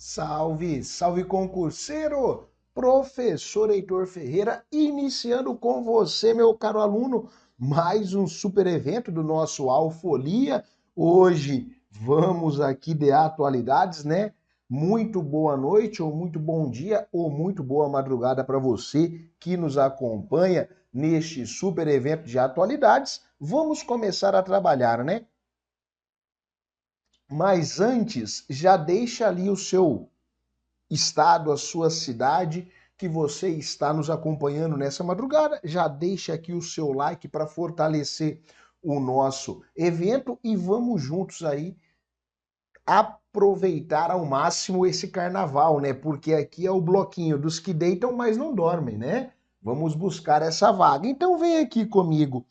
Salve, salve concurseiro! Professor Heitor Ferreira, iniciando com você, meu caro aluno, mais um super evento do nosso Alfolia. Hoje vamos aqui de atualidades, né? Muito boa noite, ou muito bom dia, ou muito boa madrugada para você que nos acompanha neste super evento de atualidades. Vamos começar a trabalhar, né? Mas antes, já deixa ali o seu estado, a sua cidade, que você está nos acompanhando nessa madrugada. Já deixa aqui o seu like para fortalecer o nosso evento e vamos juntos aí aproveitar ao máximo esse carnaval, né? Porque aqui é o bloquinho dos que deitam, mas não dormem, né? Vamos buscar essa vaga. Então vem aqui comigo.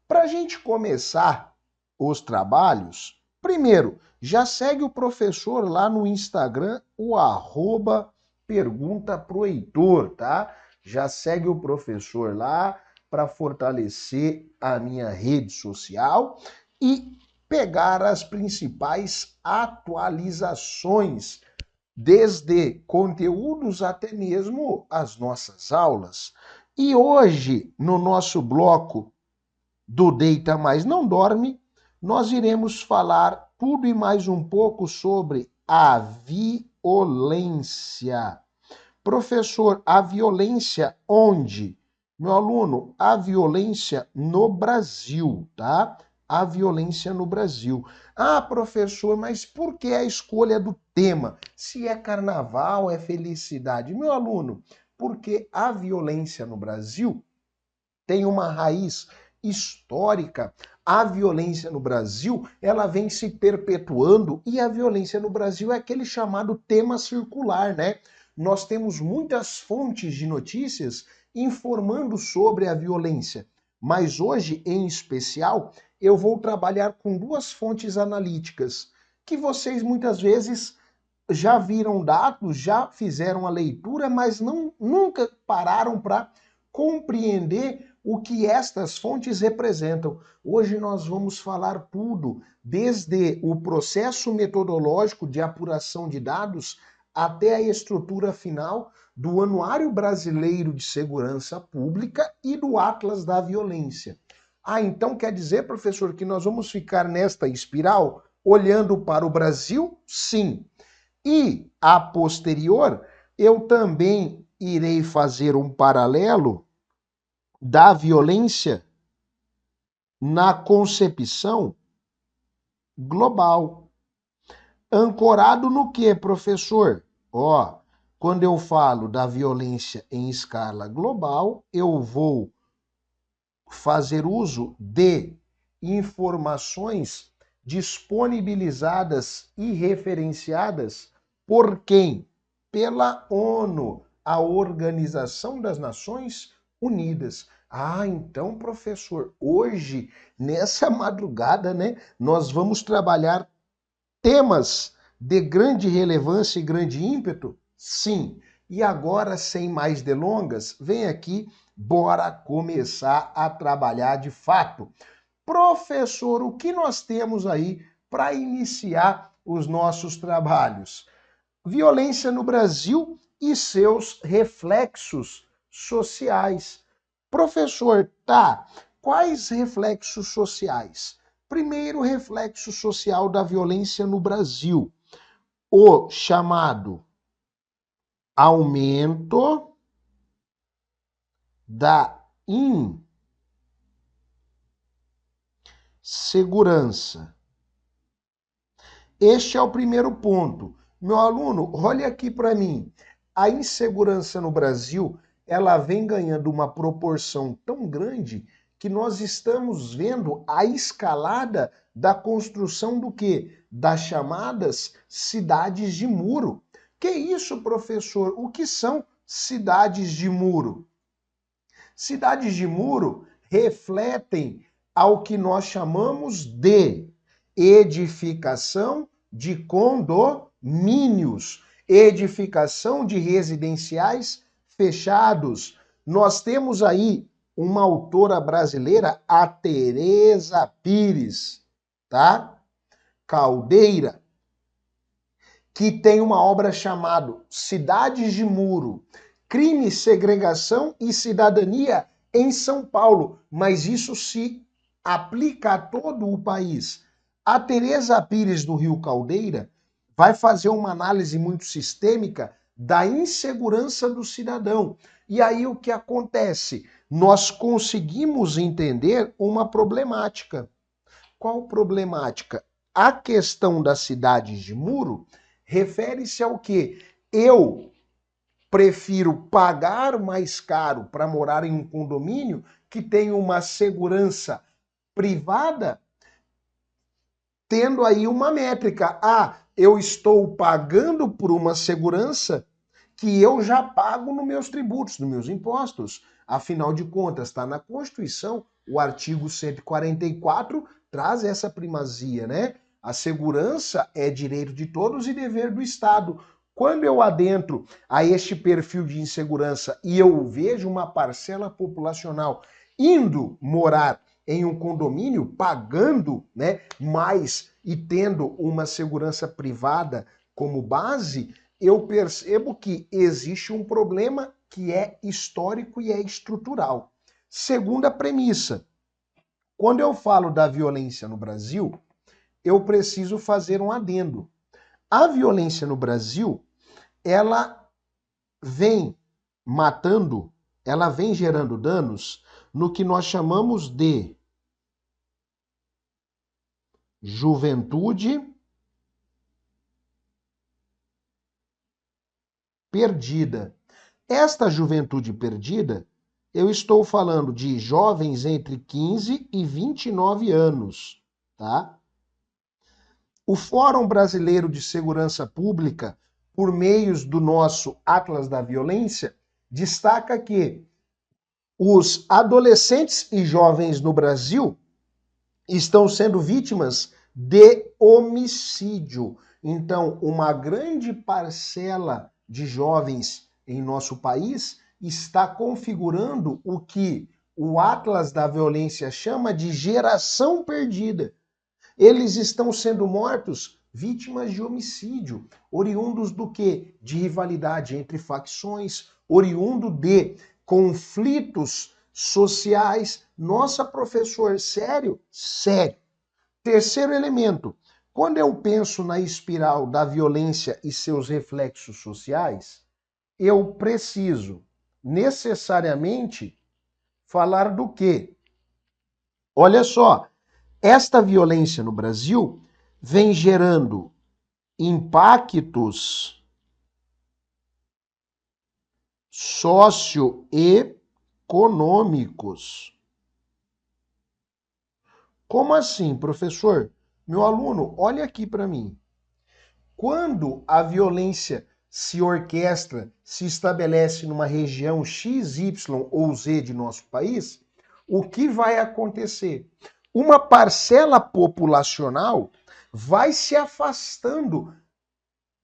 Para a gente começar os trabalhos, primeiro, já segue o professor lá no Instagram, o arroba pergunta pro Heitor, tá? Já segue o professor lá para fortalecer a minha rede social e pegar as principais atualizações, desde conteúdos até mesmo as nossas aulas. E hoje, no nosso bloco do Deita Mais Não Dorme, nós iremos falar tudo e mais um pouco sobre a violência. Professor, a violência onde? Meu aluno, a violência no Brasil, tá? A violência no Brasil. Ah, professor, mas por que a escolha do tema? Se é carnaval, é felicidade. Meu aluno, porque a violência no Brasil tem uma raiz histórica. A violência no Brasil, ela vem se perpetuando e a violência no Brasil é aquele chamado tema circular, né? Nós temos muitas fontes de notícias informando sobre a violência, mas hoje, em especial, eu vou trabalhar com duas fontes analíticas que vocês muitas vezes já viram dados, já fizeram a leitura, mas nunca pararam para compreender o que estas fontes representam. Hoje nós vamos falar tudo, desde o processo metodológico de apuração de dados até a estrutura final do Anuário Brasileiro de Segurança Pública e do Atlas da Violência. Ah, então quer dizer, professor, que nós vamos ficar nesta espiral olhando para o Brasil? Sim. E, a posterior, eu também irei fazer um paralelo da violência na concepção global. Ancorado no que, professor? Ó, quando eu falo da violência em escala global, eu vou fazer uso de informações disponibilizadas e referenciadas por quem? Pela ONU, a Organização das Nações Unidas. Ah, então, professor, hoje, nessa madrugada, né, nós vamos trabalhar temas de grande relevância e grande ímpeto? Sim. E agora, sem mais delongas, vem aqui, bora começar a trabalhar de fato. Professor, o que nós temos aí para iniciar os nossos trabalhos? Violência no Brasil e seus reflexos sociais. Professor, tá, quais reflexos sociais? Primeiro reflexo social da violência no Brasil, o chamado aumento da insegurança. Este é o primeiro ponto. Meu aluno, olha aqui para mim. A insegurança no Brasil, ela vem ganhando uma proporção tão grande que nós estamos vendo a escalada da construção do quê? Das chamadas cidades de muro. Que isso, professor? O que são cidades de muro? Cidades de muro refletem ao que nós chamamos de edificação de condomínios, edificação de residenciais fechados. Nós temos aí uma autora brasileira, a Teresa Pires, tá? Caldeira, que tem uma obra chamada Cidades de Muro, Crime, Segregação e Cidadania em São Paulo, mas isso se aplica a todo o país. A Teresa Pires do Rio Caldeira vai fazer uma análise muito sistêmica da insegurança do cidadão. E aí o que acontece? Nós conseguimos entender uma problemática. Qual problemática? A questão das cidades de muro refere-se ao que eu prefiro pagar mais caro para morar em um condomínio que tem uma segurança privada, tendo aí uma métrica. Ah, eu estou pagando por uma segurança que eu já pago nos meus tributos, nos meus impostos. Afinal de contas, está na Constituição, o artigo 144 traz essa primazia, né? A segurança é direito de todos e dever do Estado. Quando eu adentro a este perfil de insegurança e eu vejo uma parcela populacional indo morar em um condomínio, pagando, né, mais e tendo uma segurança privada como base, eu percebo que existe um problema que é histórico e é estrutural. Segunda premissa, quando eu falo da violência no Brasil, eu preciso fazer um adendo. A violência no Brasil, ela vem matando, ela vem gerando danos no que nós chamamos de juventude perdida. Esta juventude perdida, eu estou falando de jovens entre 15 e 29 anos, tá? O Fórum Brasileiro de Segurança Pública, por meios do nosso Atlas da Violência, destaca que os adolescentes e jovens no Brasil estão sendo vítimas de homicídio. Então, uma grande parcela de jovens em nosso país está configurando o que o Atlas da Violência chama de geração perdida. Eles estão sendo mortos vítimas de homicídio, oriundos do quê? De rivalidade entre facções, oriundo de conflitos sociais. Nossa, professor, sério? Sério. Terceiro elemento, quando eu penso na espiral da violência e seus reflexos sociais, eu preciso necessariamente falar do quê? Olha só, esta violência no Brasil vem gerando impactos socioeconômicos. Como assim, professor? Meu aluno, olha aqui para mim. Quando a violência se orquestra, se estabelece numa região X, Y ou Z de nosso país, o que vai acontecer? Uma parcela populacional vai se afastando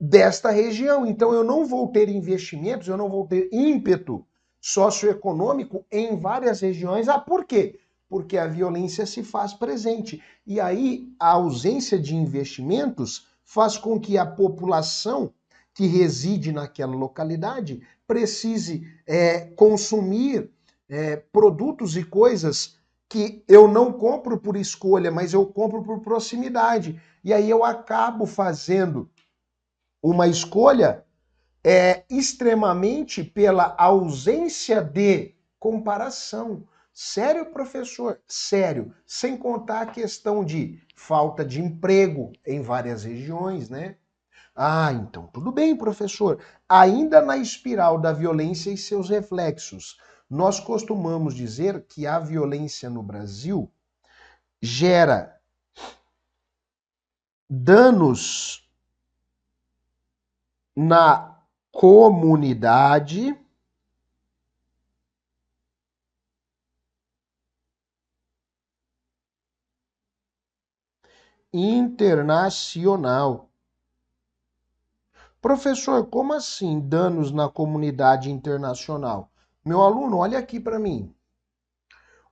desta região. Então eu não vou ter investimentos, eu não vou ter ímpeto socioeconômico em várias regiões. Ah, por quê? Porque a violência se faz presente. E aí a ausência de investimentos faz com que a população que reside naquela localidade precise consumir produtos e coisas que eu não compro por escolha, mas eu compro por proximidade. E aí eu acabo fazendo uma escolha extremamente pela ausência de comparação. Sério, professor? Sério. Sem contar a questão de falta de emprego em várias regiões, né? Ah, então tudo bem, professor. Ainda na espiral da violência e seus reflexos, nós costumamos dizer que a violência no Brasil gera danos na comunidade internacional. Professor, como assim danos na comunidade internacional? Meu aluno, olha aqui para mim.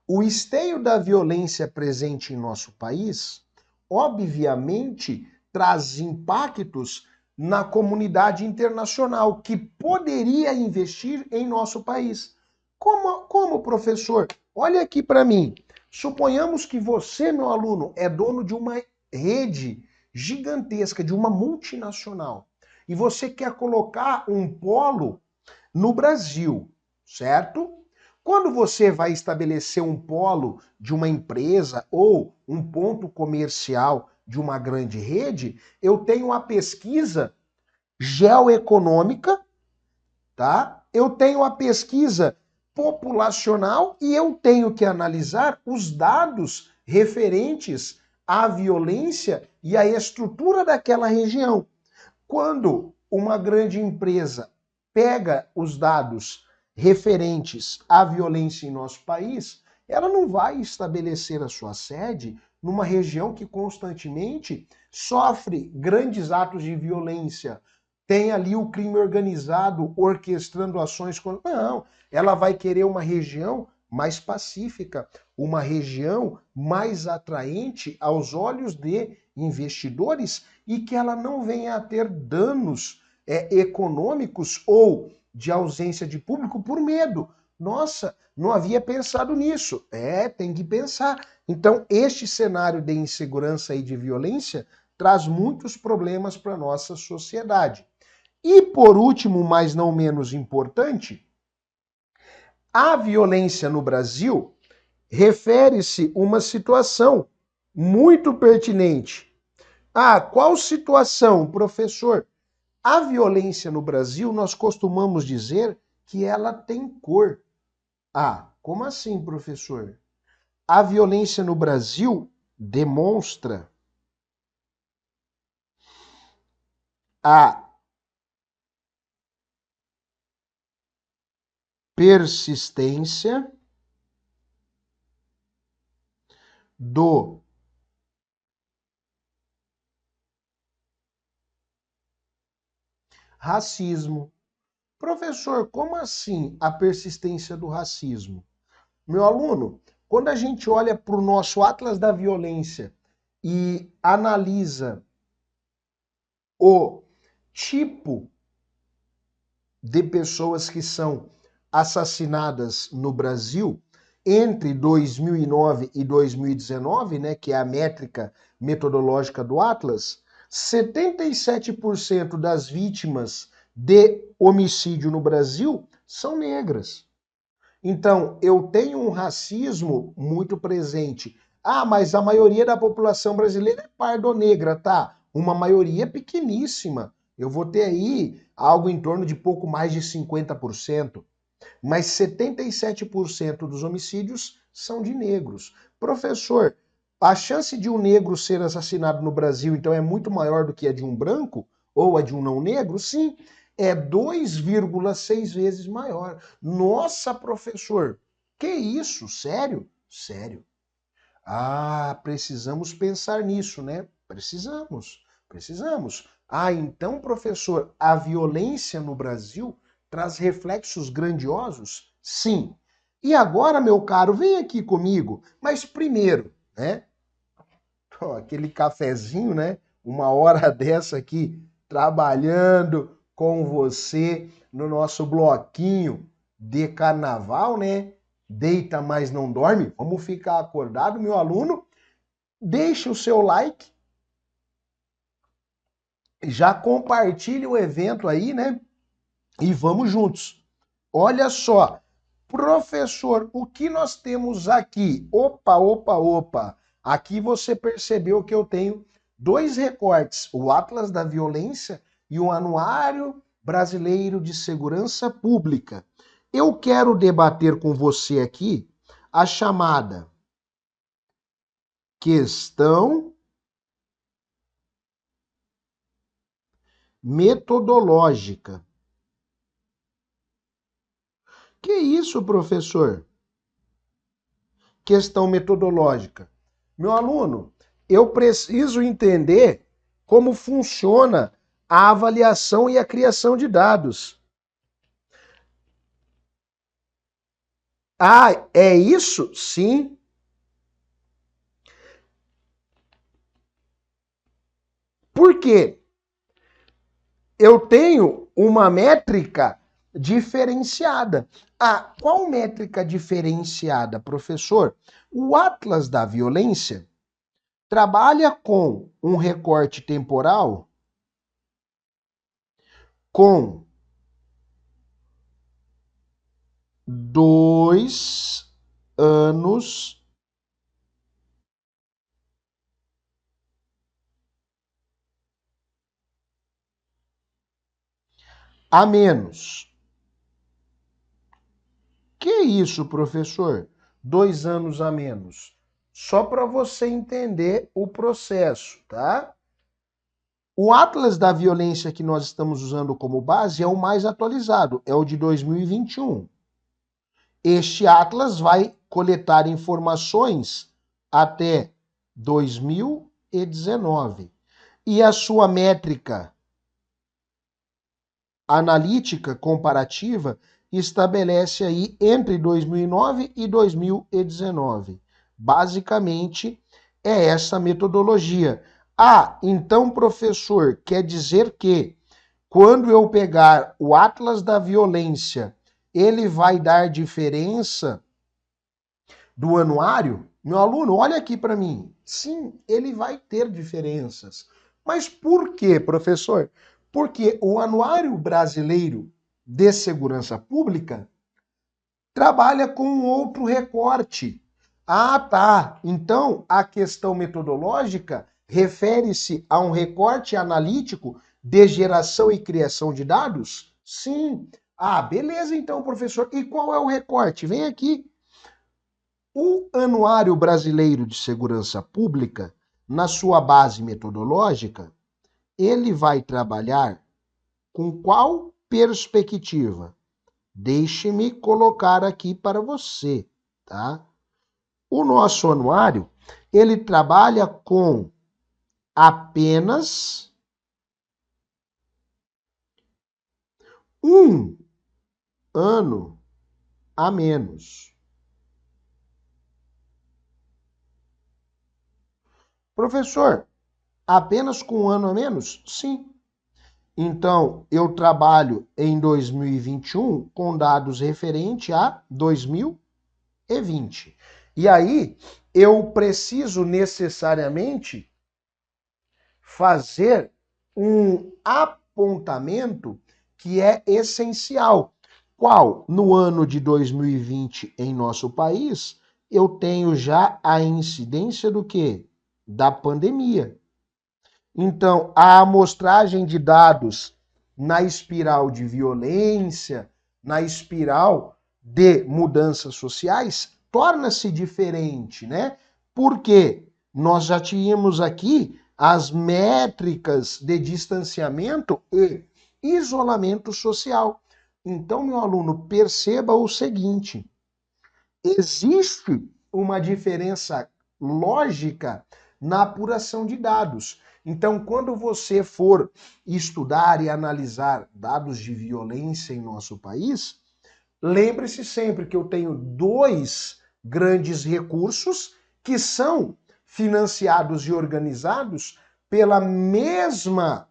O esteio da violência presente em nosso país, obviamente, traz impactos na comunidade internacional que poderia investir em nosso país. Como professor? Olha aqui para mim. Suponhamos que você, meu aluno, é dono de uma rede gigantesca, de uma multinacional, e você quer colocar um polo no Brasil, certo? Quando você vai estabelecer um polo de uma empresa ou um ponto comercial de uma grande rede, eu tenho a pesquisa geoeconômica, tá? Eu tenho a pesquisa populacional e eu tenho que analisar os dados referentes à violência e à estrutura daquela região. Quando uma grande empresa pega os dados referentes à violência em nosso país, ela não vai estabelecer a sua sede numa região que constantemente sofre grandes atos de violência. Tem ali o crime organizado orquestrando ações. Não, ela vai querer uma região mais pacífica, uma região mais atraente aos olhos de investidores e que ela não venha a ter danos econômicos ou de ausência de público por medo. Nossa, não havia pensado nisso. Tem que pensar. Então, este cenário de insegurança e de violência traz muitos problemas para a nossa sociedade. E por último, mas não menos importante, a violência no Brasil refere-se a uma situação muito pertinente. Qual situação, professor? A violência no Brasil, nós costumamos dizer que ela tem cor. Como assim, professor? A violência no Brasil demonstra a persistência do racismo. Professor, como assim a persistência do racismo? Meu aluno, quando a gente olha para o nosso Atlas da Violência e analisa o tipo de pessoas que são assassinadas no Brasil entre 2009 e 2019, né, que é a métrica metodológica do Atlas, 77% das vítimas de homicídio no Brasil são negras. Então, eu tenho um racismo muito presente. Mas a maioria da população brasileira é pardo-negra, tá? Uma maioria pequeníssima. Eu vou ter aí algo em torno de pouco mais de 50%. Mas 77% dos homicídios são de negros. Professor, a chance de um negro ser assassinado no Brasil, então, é muito maior do que a de um branco? Ou a de um não negro? Sim, é 2,6 vezes maior. Nossa, professor, que isso? Sério? Sério. Precisamos pensar nisso, né? Precisamos. Então, professor, a violência no Brasil traz reflexos grandiosos? Sim. E agora, meu caro, vem aqui comigo. Mas primeiro, né? Aquele cafezinho, né? Uma hora dessa aqui, trabalhando com você no nosso bloquinho de carnaval, né? Deita, mas não dorme. Vamos ficar acordado, meu aluno. Deixe o seu like. Já compartilhe o evento aí, né? E vamos juntos. Olha só, professor, o que nós temos aqui? Opa. Aqui você percebeu que eu tenho dois recortes, o Atlas da Violência e o Anuário Brasileiro de Segurança Pública. Eu quero debater com você aqui a chamada questão metodológica. Que isso, professor? Questão metodológica. Meu aluno, eu preciso entender como funciona a avaliação e a criação de dados. É isso? Sim. Por quê? eu tenho uma métrica diferenciada. Ah, qual métrica diferenciada, professor? O Atlas da Violência trabalha com um recorte temporal com 2 anos a menos. Que isso, professor? 2 anos a menos. Só para você entender o processo, tá? O Atlas da Violência que nós estamos usando como base é o mais atualizado, é o de 2021. Este Atlas vai coletar informações até 2019. E a sua métrica analítica comparativa estabelece aí entre 2009 e 2019. Basicamente, é essa metodologia. Ah, então, professor, quer dizer que quando eu pegar o Atlas da Violência, ele vai dar diferença do anuário? Meu aluno, olha aqui para mim. Sim, ele vai ter diferenças. Mas por quê, professor? Porque o Anuário Brasileiro de Segurança Pública trabalha com um outro recorte. Ah, tá. Então, a questão metodológica refere-se a um recorte analítico de geração e criação de dados? Sim. Ah, beleza então, professor. E qual é o recorte? Vem aqui. O Anuário Brasileiro de Segurança Pública, na sua base metodológica, ele vai trabalhar com qual perspectiva? Deixe-me colocar aqui para você, tá? O nosso anuário, ele trabalha com apenas um ano a menos. Professor, apenas com um ano a menos? Sim. Então, eu trabalho em 2021 com dados referentes a 2020. E aí, eu preciso necessariamente fazer um apontamento que é essencial. Qual? No ano de 2020 em nosso país, eu tenho já a incidência do quê? Da pandemia. Então, a amostragem de dados na espiral de violência, na espiral de mudanças sociais, torna-se diferente, né? Porque nós já tínhamos aqui as métricas de distanciamento e isolamento social. Então, meu aluno, perceba o seguinte: existe uma diferença lógica na apuração de dados. Então, quando você for estudar e analisar dados de violência em nosso país, lembre-se sempre que eu tenho dois grandes recursos que são financiados e organizados pela mesma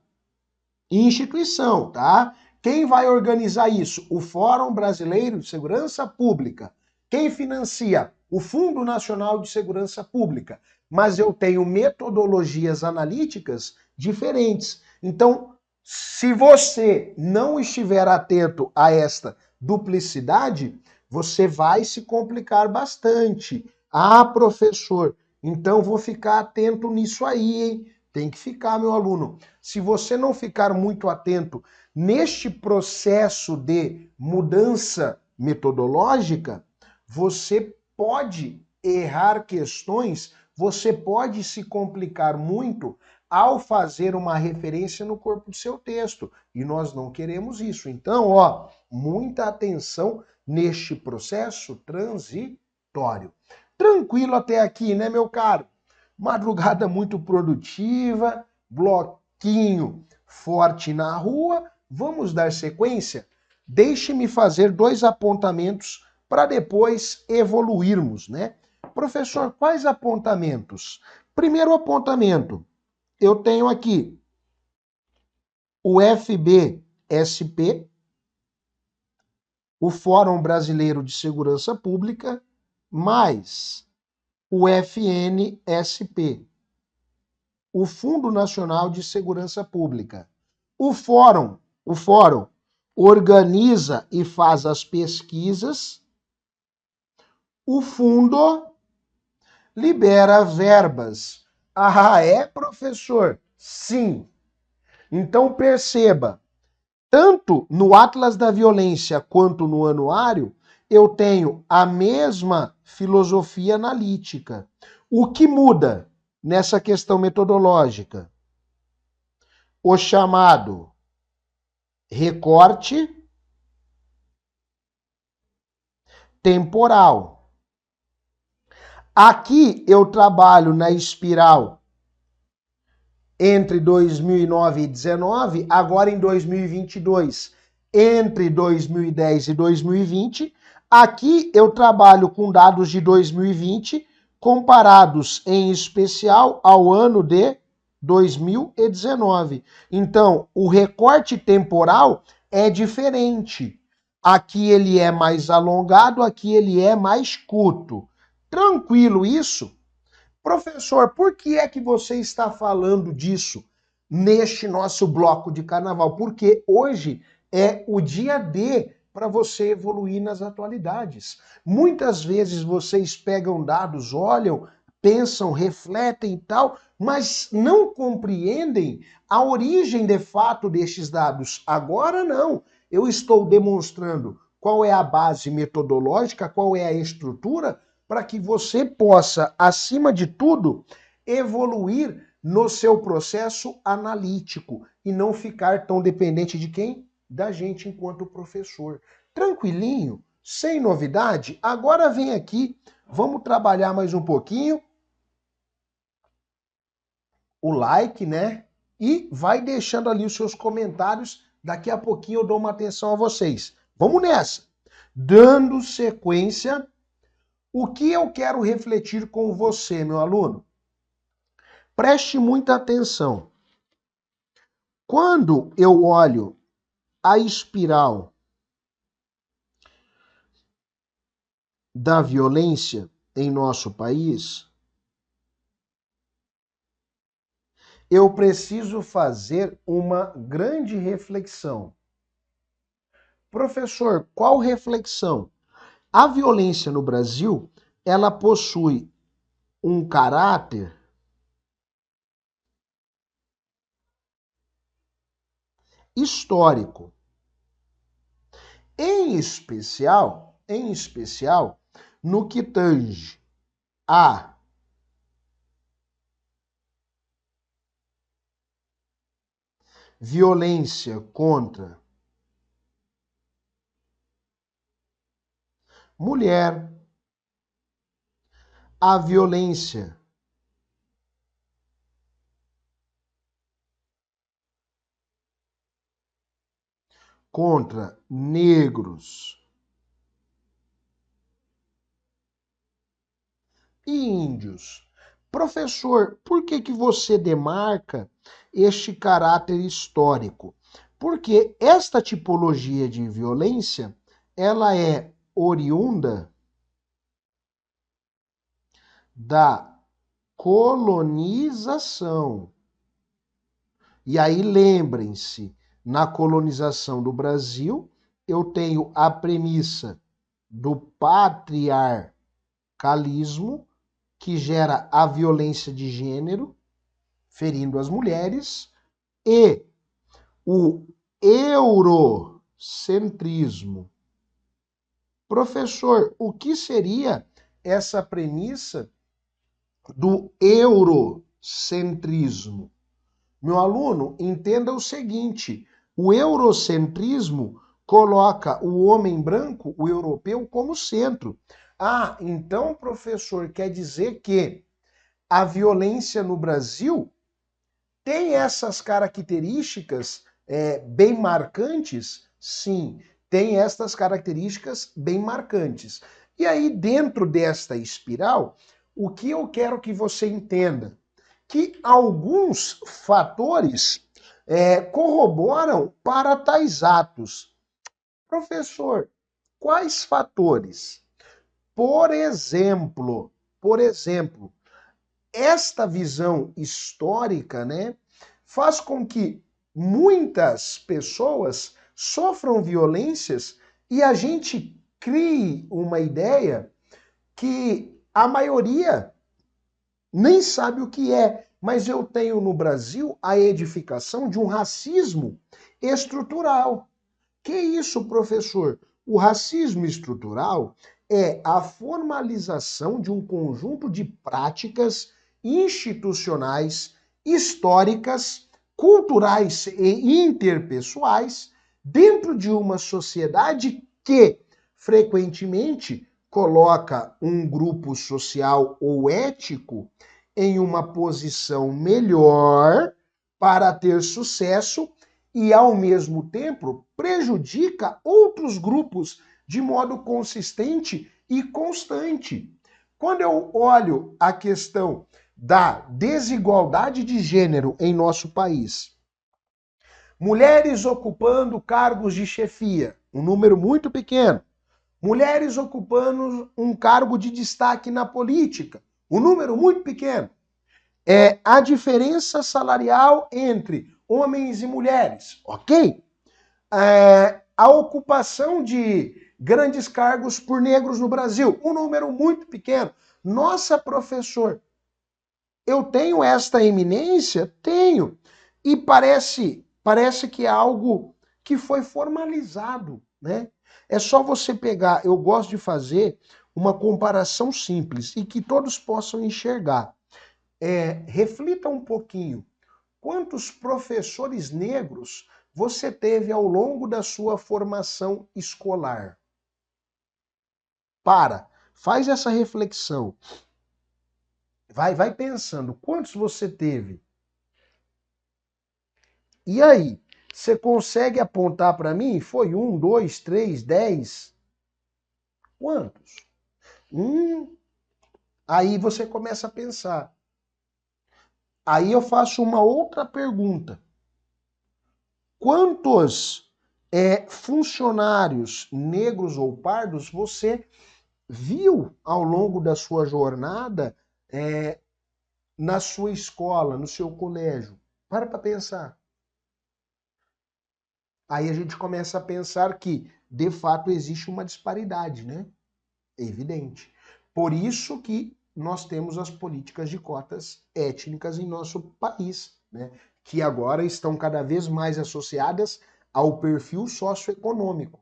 instituição, tá? Quem vai organizar isso? O Fórum Brasileiro de Segurança Pública. Quem financia? O Fundo Nacional de Segurança Pública. Mas eu tenho metodologias analíticas diferentes. Então, se você não estiver atento a esta duplicidade, você vai se complicar bastante. Ah, professor, então vou ficar atento nisso aí, hein? Tem que ficar, meu aluno. Se você não ficar muito atento neste processo de mudança metodológica, você pode errar questões, você pode se complicar muito ao fazer uma referência no corpo do seu texto. E nós não queremos isso. Então, ó, muita atenção neste processo transitório. Tranquilo até aqui, né, meu caro? Madrugada muito produtiva, bloquinho forte na rua. Vamos dar sequência? Deixe-me fazer 2 apontamentos para depois evoluirmos, né? Professor, quais apontamentos? Primeiro apontamento, eu tenho aqui o FBSP, o Fórum Brasileiro de Segurança Pública, mais o FNSP, o Fundo Nacional de Segurança Pública. O fórum organiza e faz as pesquisas, o fundo libera verbas. Ah, é, professor? Sim. Então perceba, tanto no Atlas da Violência quanto no anuário, eu tenho a mesma filosofia analítica. O que muda nessa questão metodológica? O chamado recorte temporal. Aqui eu trabalho na espiral entre 2009 e 2019, agora em 2022, entre 2010 e 2020. Aqui eu trabalho com dados de 2020, comparados em especial ao ano de 2019. Então, o recorte temporal é diferente. Aqui ele é mais alongado, aqui ele é mais curto. Tranquilo isso? Professor, por que é que você está falando disso neste nosso bloco de carnaval? Porque hoje é o dia D para você evoluir nas atualidades. Muitas vezes vocês pegam dados, olham, pensam, refletem e tal, mas não compreendem a origem de fato destes dados. Agora não. Eu estou demonstrando qual é a base metodológica, qual é a estrutura, para que você possa, acima de tudo, evoluir no seu processo analítico e não ficar tão dependente de quem? Da gente enquanto professor. Tranquilinho, sem novidade? Agora vem aqui, vamos trabalhar mais um pouquinho. O like, né? E vai deixando ali os seus comentários. Daqui a pouquinho eu dou uma atenção a vocês. Vamos nessa. Dando sequência, o que eu quero refletir com você, meu aluno? Preste muita atenção. Quando eu olho a espiral da violência em nosso país, eu preciso fazer uma grande reflexão. Professor, qual reflexão? A violência no Brasil, ela possui um caráter histórico. Em especial, no que tange a violência contra mulher, a violência contra negros e índios. Professor, por que você demarca este caráter histórico? Porque esta tipologia de violência, ela é oriunda da colonização. E aí lembrem-se, na colonização do Brasil, eu tenho a premissa do patriarcalismo, que gera a violência de gênero, ferindo as mulheres, e o eurocentrismo. Professor, o que seria essa premissa do eurocentrismo? Meu aluno, entenda o seguinte: o eurocentrismo coloca o homem branco, o europeu, como centro. Ah, então, professor, quer dizer que a violência no Brasil tem essas características bem marcantes? Sim, tem estas características bem marcantes. E aí, dentro desta espiral, o que eu quero que você entenda? Que alguns fatores corroboram para tais atos. Professor, quais fatores? Por exemplo, esta visão histórica, né, faz com que muitas pessoas sofram violências e a gente crie uma ideia que a maioria nem sabe o que é. Mas eu tenho no Brasil a edificação de um racismo estrutural. Que isso, professor? O racismo estrutural é a formalização de um conjunto de práticas institucionais, históricas, culturais e interpessoais dentro de uma sociedade que frequentemente coloca um grupo social ou ético em uma posição melhor para ter sucesso e, ao mesmo tempo, prejudica outros grupos de modo consistente e constante. Quando eu olho a questão da desigualdade de gênero em nosso país, mulheres ocupando cargos de chefia, um número muito pequeno, mulheres ocupando um cargo de destaque na política, um número muito pequeno. A diferença salarial entre homens e mulheres, ok? A ocupação de grandes cargos por negros no Brasil, um número muito pequeno. Nossa, professor, eu tenho esta eminência? Tenho. E parece que é algo que foi formalizado, né? É só você pegar, eu gosto de fazer uma comparação simples e que todos possam enxergar. Reflita um pouquinho. Quantos professores negros você teve ao longo da sua formação escolar? Faz essa reflexão. Vai pensando, quantos você teve? E aí, você consegue apontar para mim? Foi 1, 2, 3, 10? Quantos? Aí você começa a pensar. Aí eu faço uma outra pergunta. Quantos funcionários negros ou pardos você viu ao longo da sua jornada na sua escola, no seu colégio? Para pensar. Aí a gente começa a pensar que, de fato, existe uma disparidade, né? É evidente. Por isso que nós temos as políticas de cotas étnicas em nosso país, né? Que agora estão cada vez mais associadas ao perfil socioeconômico,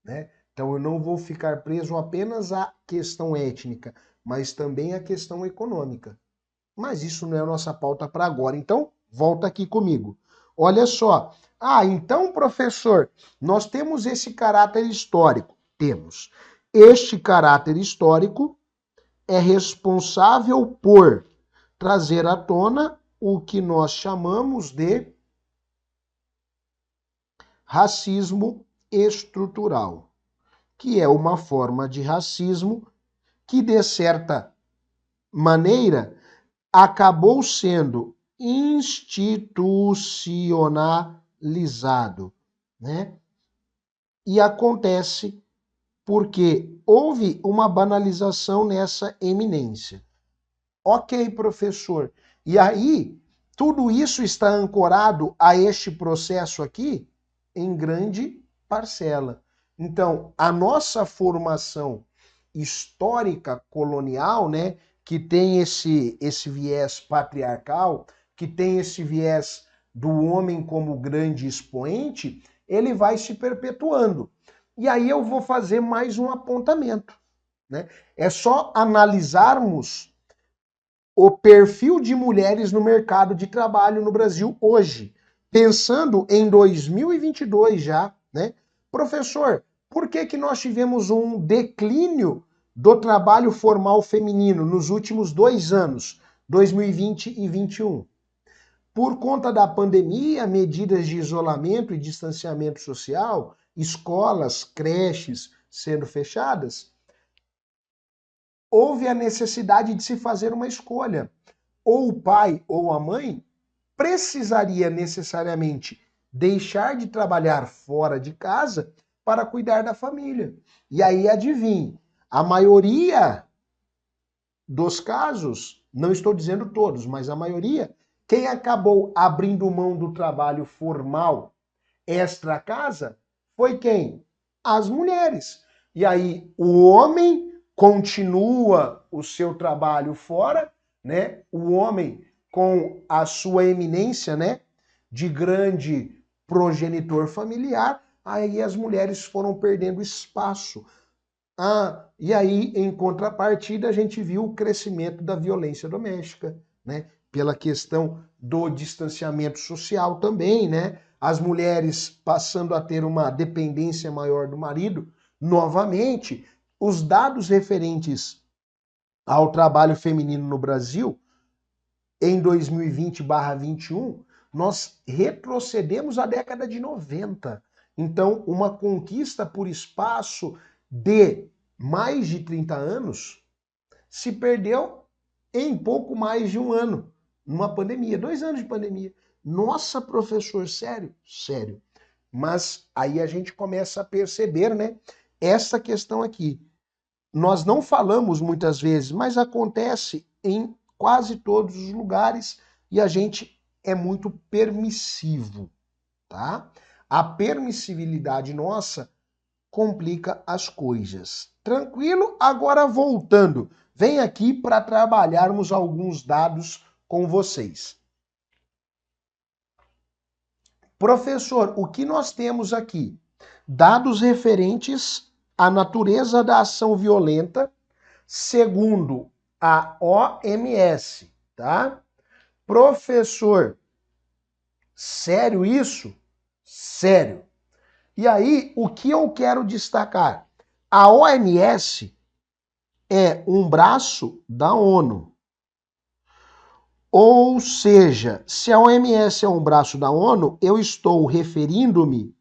né? Então eu não vou ficar preso apenas à questão étnica, mas também à questão econômica. Mas isso não é a nossa pauta para agora. Então, volta aqui comigo. Olha só. Então, professor, nós temos esse caráter histórico. Temos. Este caráter histórico é responsável por trazer à tona o que nós chamamos de racismo estrutural, que é uma forma de racismo que, de certa maneira, acabou sendo institucionalizado, né? E acontece porque houve uma banalização nessa eminência. Ok, professor. E aí, tudo isso está ancorado a este processo aqui em grande parcela. Então, a nossa formação histórica colonial, né, que tem esse viés patriarcal, que tem esse viés do homem como grande expoente, ele vai se perpetuando. E aí eu vou fazer mais um apontamento, né? É só analisarmos o perfil de mulheres no mercado de trabalho no Brasil hoje, pensando em 2022 já, né? Professor, por que nós tivemos um declínio do trabalho formal feminino nos últimos 2 anos, 2020 e 2021? Por conta da pandemia, medidas de isolamento e distanciamento social, escolas, creches sendo fechadas, houve a necessidade de se fazer uma escolha. Ou o pai ou a mãe precisaria necessariamente deixar de trabalhar fora de casa para cuidar da família. E aí, adivinhe, a maioria dos casos, não estou dizendo todos, mas a maioria, quem acabou abrindo mão do trabalho formal extra casa foi quem? As mulheres. E aí o homem continua o seu trabalho fora, né? O homem com a sua eminência, né, de grande progenitor familiar, aí as mulheres foram perdendo espaço. E aí, em contrapartida, a gente viu o crescimento da violência doméstica, né? Pela questão do distanciamento social também, né? As mulheres passando a ter uma dependência maior do marido. Novamente, os dados referentes ao trabalho feminino no Brasil, em 2020/21, nós retrocedemos à década de 90. Então, uma conquista por espaço de mais de 30 anos se perdeu em pouco mais de um ano, numa pandemia, 2 anos de pandemia. Nossa, professor, sério? Sério. Mas aí a gente começa a perceber, né, essa questão aqui. Nós não falamos muitas vezes, mas acontece em quase todos os lugares e a gente é muito permissivo, tá? A permissibilidade nossa complica as coisas. Tranquilo? Agora voltando, vem aqui para trabalharmos alguns dados com vocês. Professor, o que nós temos aqui? Dados referentes à natureza da ação violenta, segundo a OMS, tá? Professor, sério isso? Sério. E aí, o que eu quero destacar? A OMS é um braço da ONU. Ou seja, se a OMS é um braço da ONU, eu estou referindo-me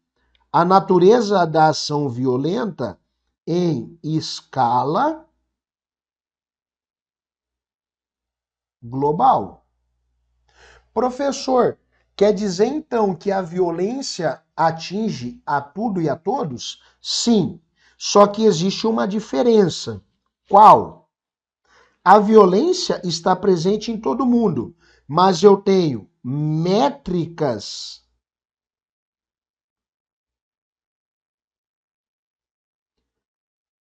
à natureza da ação violenta em escala global. Professor, quer dizer então que a violência atinge a tudo e a todos? Sim, só que existe uma diferença. Qual? A violência está presente em todo mundo, mas eu tenho métricas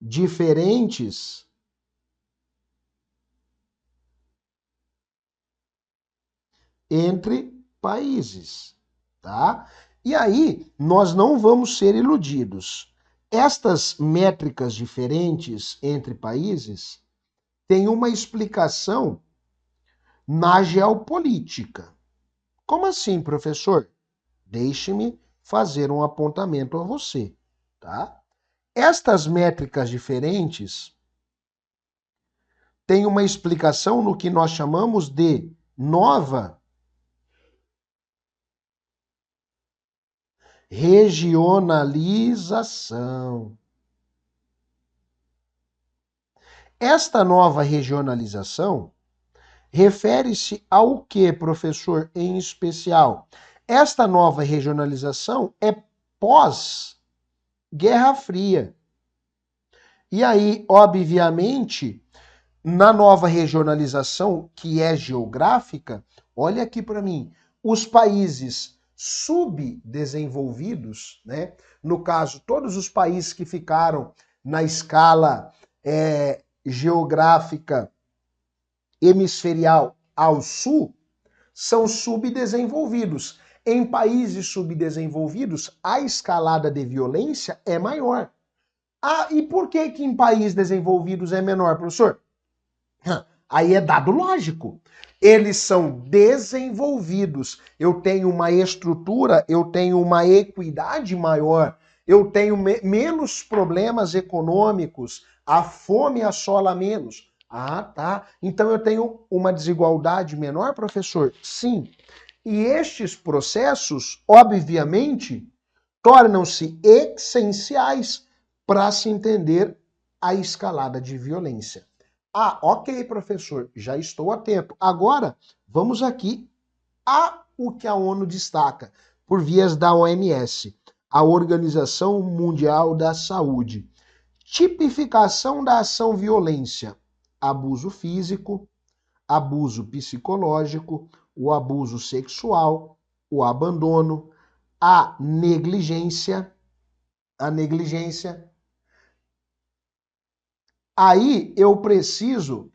diferentes entre países, tá? E aí, nós não vamos ser iludidos. Estas métricas diferentes entre países têm uma explicação na geopolítica. Como assim, professor? Deixe-me fazer um apontamento a você, tá? Estas métricas diferentes têm uma explicação no que nós chamamos de nova regionalização. Esta nova regionalização refere-se ao que, professor, em especial? Esta nova regionalização é pós-Guerra Fria. E aí, obviamente, na nova regionalização, que é geográfica, olha aqui para mim, os países subdesenvolvidos, né? No caso, todos os países que ficaram na escala geográfica hemisferial ao sul, são subdesenvolvidos. Em países subdesenvolvidos, a escalada de violência é maior. E por que em países desenvolvidos é menor, professor? Aí é dado lógico. Eles são desenvolvidos. Eu tenho uma estrutura, eu tenho uma equidade maior, eu tenho menos problemas econômicos, a fome assola menos. Tá. Então eu tenho uma desigualdade menor, professor? Sim. E estes processos, obviamente, tornam-se essenciais para se entender a escalada de violência. Ok, professor, já estou a tempo. Agora, vamos aqui Há o que a ONU destaca, por vias da OMS, a Organização Mundial da Saúde. Tipificação da ação violência: abuso físico, abuso psicológico, o abuso sexual, o abandono, a negligência. Aí eu preciso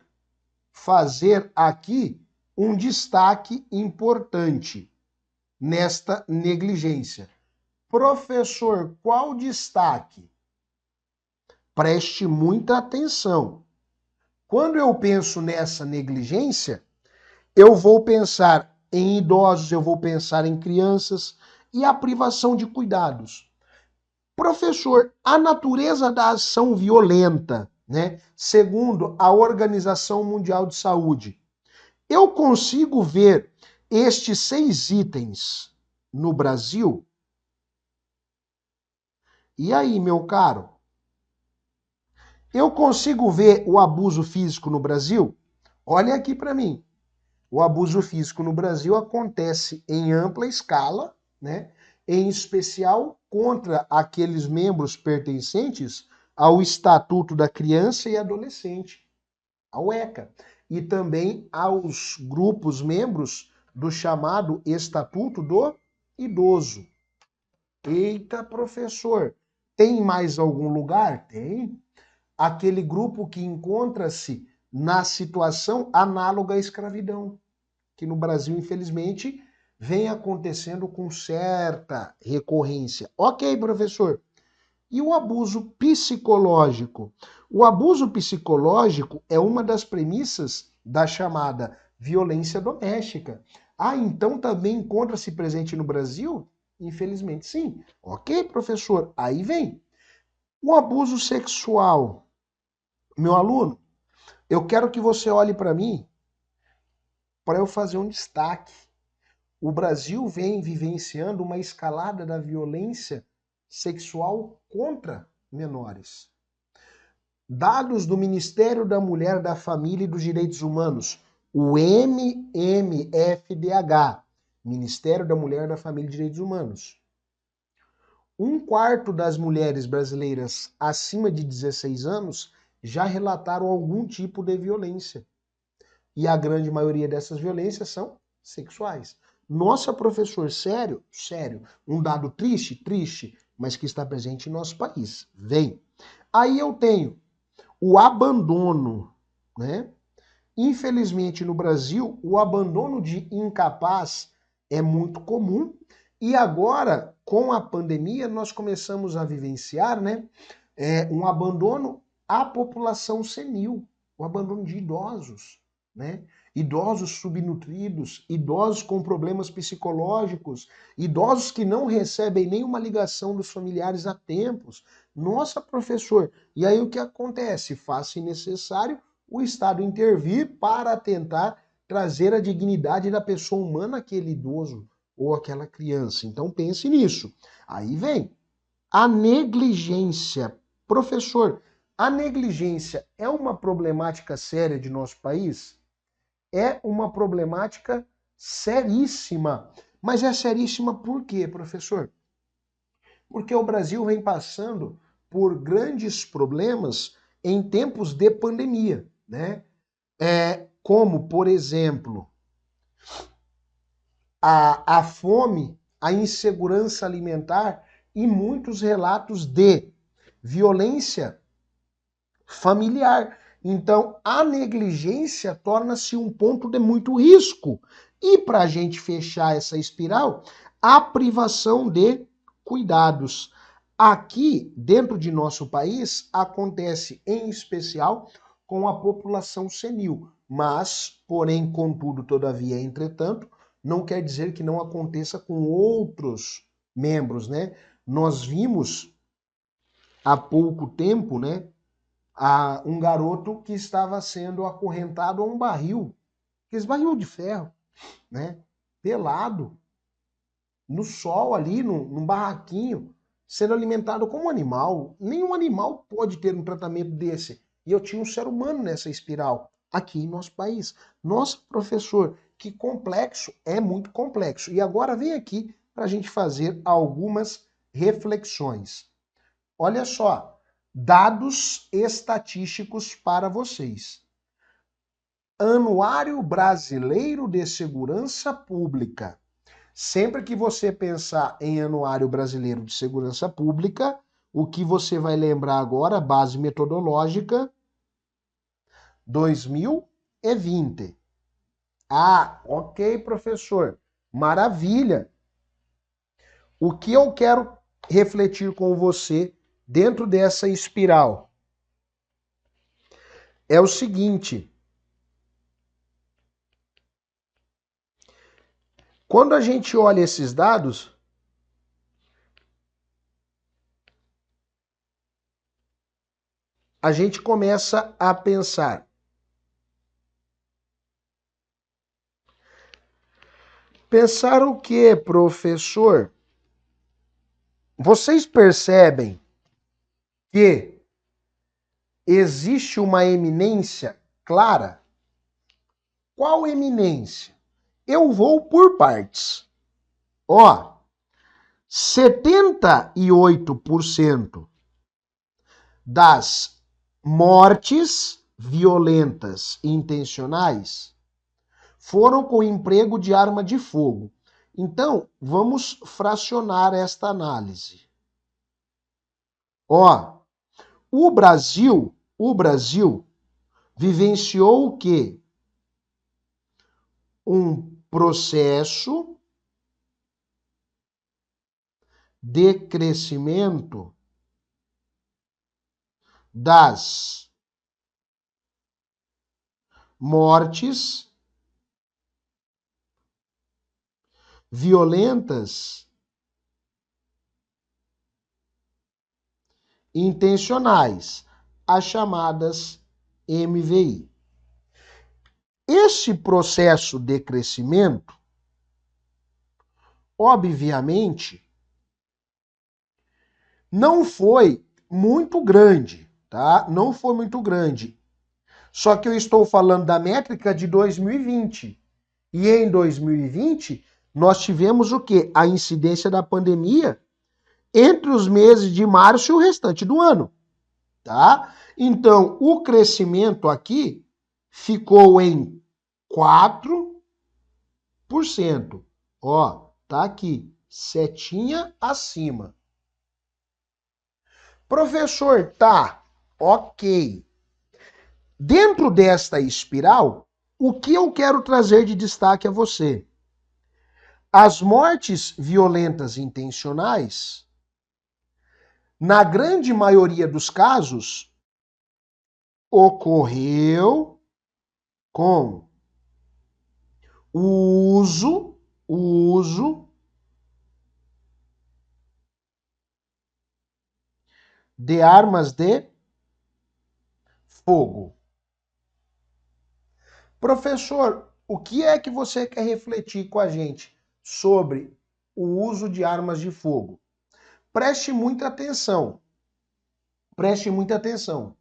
fazer aqui um destaque importante nesta negligência. Professor, qual destaque? Preste muita atenção. Quando eu penso nessa negligência, eu vou pensar em idosos, eu vou pensar em crianças e a privação de cuidados. Professor, a natureza da ação violenta, né, segundo a Organização Mundial de Saúde, eu consigo ver estes 6 itens no Brasil? E aí, meu caro? Eu consigo ver o abuso físico no Brasil? Olha aqui para mim. O abuso físico no Brasil acontece em ampla escala, né? Em especial contra aqueles membros pertencentes ao Estatuto da Criança e Adolescente, ao ECA, e também aos grupos membros do chamado Estatuto do Idoso. Eita, professor, tem mais algum lugar? Tem. Aquele grupo que encontra-se na situação análoga à escravidão, que no Brasil, infelizmente, vem acontecendo com certa recorrência. Ok, professor. E o abuso psicológico? O abuso psicológico é uma das premissas da chamada violência doméstica. Ah, então também encontra-se presente no Brasil? Infelizmente, sim. Ok, professor. Aí vem. O abuso sexual. Meu aluno, eu quero que você olhe para mim para eu fazer um destaque. O Brasil vem vivenciando uma escalada da violência sexual contra menores. Dados do Ministério da Mulher, da Família e dos Direitos Humanos, o MMFDH, Ministério da Mulher, da Família e Direitos Humanos. 1/4 das mulheres brasileiras acima de 16 anos já relataram algum tipo de violência. E a grande maioria dessas violências são sexuais. Nossa, professor, sério? Sério. Um dado triste? Triste, mas que está presente em nosso país. Vem. Aí eu tenho o abandono, né? Infelizmente, no Brasil, o abandono de incapaz é muito comum. E agora, com a pandemia, nós começamos a vivenciar, né, um abandono à população senil, o abandono de idosos, né? Idosos subnutridos, idosos com problemas psicológicos, idosos que não recebem nenhuma ligação dos familiares há tempos. Nossa, professor, e aí o que acontece? Faz-se necessário o Estado intervir para tentar trazer a dignidade da pessoa humana àquele idoso ou aquela criança. Então pense nisso. Aí vem a negligência. Professor, a negligência é uma problemática séria de nosso país? É uma problemática seríssima. Mas é seríssima por quê, professor? Porque o Brasil vem passando por grandes problemas em tempos de pandemia, né? Como, por exemplo, a fome, a insegurança alimentar e muitos relatos de violência familiar. Então, a negligência torna-se um ponto de muito risco. E para a gente fechar essa espiral, a privação de cuidados. Aqui, dentro de nosso país, acontece em especial com a população senil. Mas, porém, contudo, todavia, entretanto, não quer dizer que não aconteça com outros membros, né? Nós vimos há pouco tempo, né, um garoto que estava sendo acorrentado a um barril, aquele barril de ferro, né, pelado, no sol ali, num barraquinho, sendo alimentado como animal. Nenhum animal pode ter um tratamento desse. E eu tinha um ser humano nessa espiral, aqui em nosso país. Nossa, professor, que complexo, é muito complexo. E agora vem aqui para a gente fazer algumas reflexões. Olha só, dados estatísticos para vocês. Anuário Brasileiro de Segurança Pública. Sempre que você pensar em Anuário Brasileiro de Segurança Pública, o que você vai lembrar agora, base metodológica, 2020. Ah, ok, professor. Maravilha. O que eu quero refletir com você dentro dessa espiral é o seguinte. Quando a gente olha esses dados, a gente começa a pensar. Pensar o quê, professor? Vocês percebem que existe uma eminência clara? Qual eminência? Eu vou por partes. Ó, 78% das mortes violentas intencionais foram com emprego de arma de fogo. Então, vamos fracionar esta análise. Ó, o Brasil vivenciou o quê? Um processo de crescimento das mortes violentas intencionais, as chamadas MVI. Esse processo de crescimento, obviamente, não foi muito grande, tá? Não foi muito grande. Só que eu estou falando da métrica de 2020. E em 2020, nós tivemos o quê? A incidência da pandemia entre os meses de março e o restante do ano, tá? Então, o crescimento aqui ficou em 4%. Ó, tá aqui, setinha acima. Professor, tá, ok. Dentro desta espiral, o que eu quero trazer de destaque a você? As mortes violentas intencionais, na grande maioria dos casos, ocorreu com o uso de armas de fogo. Professor, o que é que você quer refletir com a gente sobre o uso de armas de fogo? Preste muita atenção. Preste muita atenção.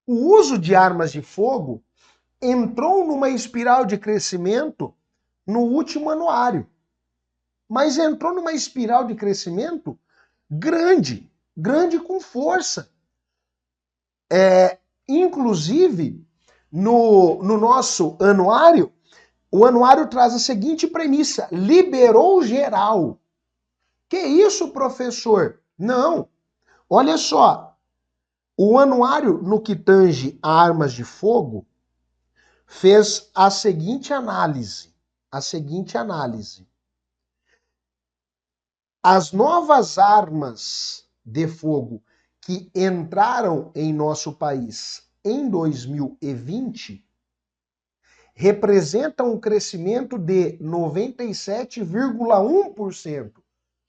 O uso de armas de fogo entrou numa espiral de crescimento no último anuário. Mas entrou numa espiral de crescimento grande com força. Inclusive, no nosso anuário, o anuário traz a seguinte premissa: liberou geral. Que isso, professor? Não. Olha só, o anuário no que tange a armas de fogo fez a seguinte análise. As novas armas de fogo que entraram em nosso país em 2020 representam um crescimento de 97,1%.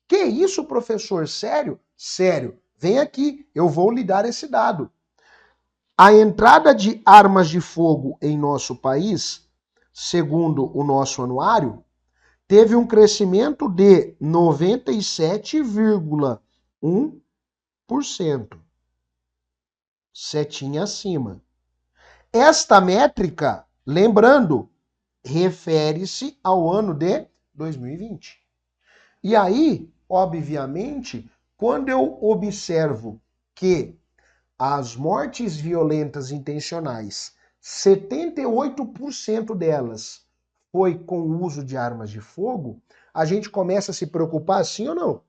Que isso, professor? Sério? Sério. Vem aqui, eu vou lhe dar esse dado. A entrada de armas de fogo em nosso país, segundo o nosso anuário, teve um crescimento de 97,1%. Setinha acima. Esta métrica, lembrando, refere-se ao ano de 2020. E aí, obviamente, quando eu observo que as mortes violentas intencionais, 78% delas foi com o uso de armas de fogo, a gente começa a se preocupar sim ou não?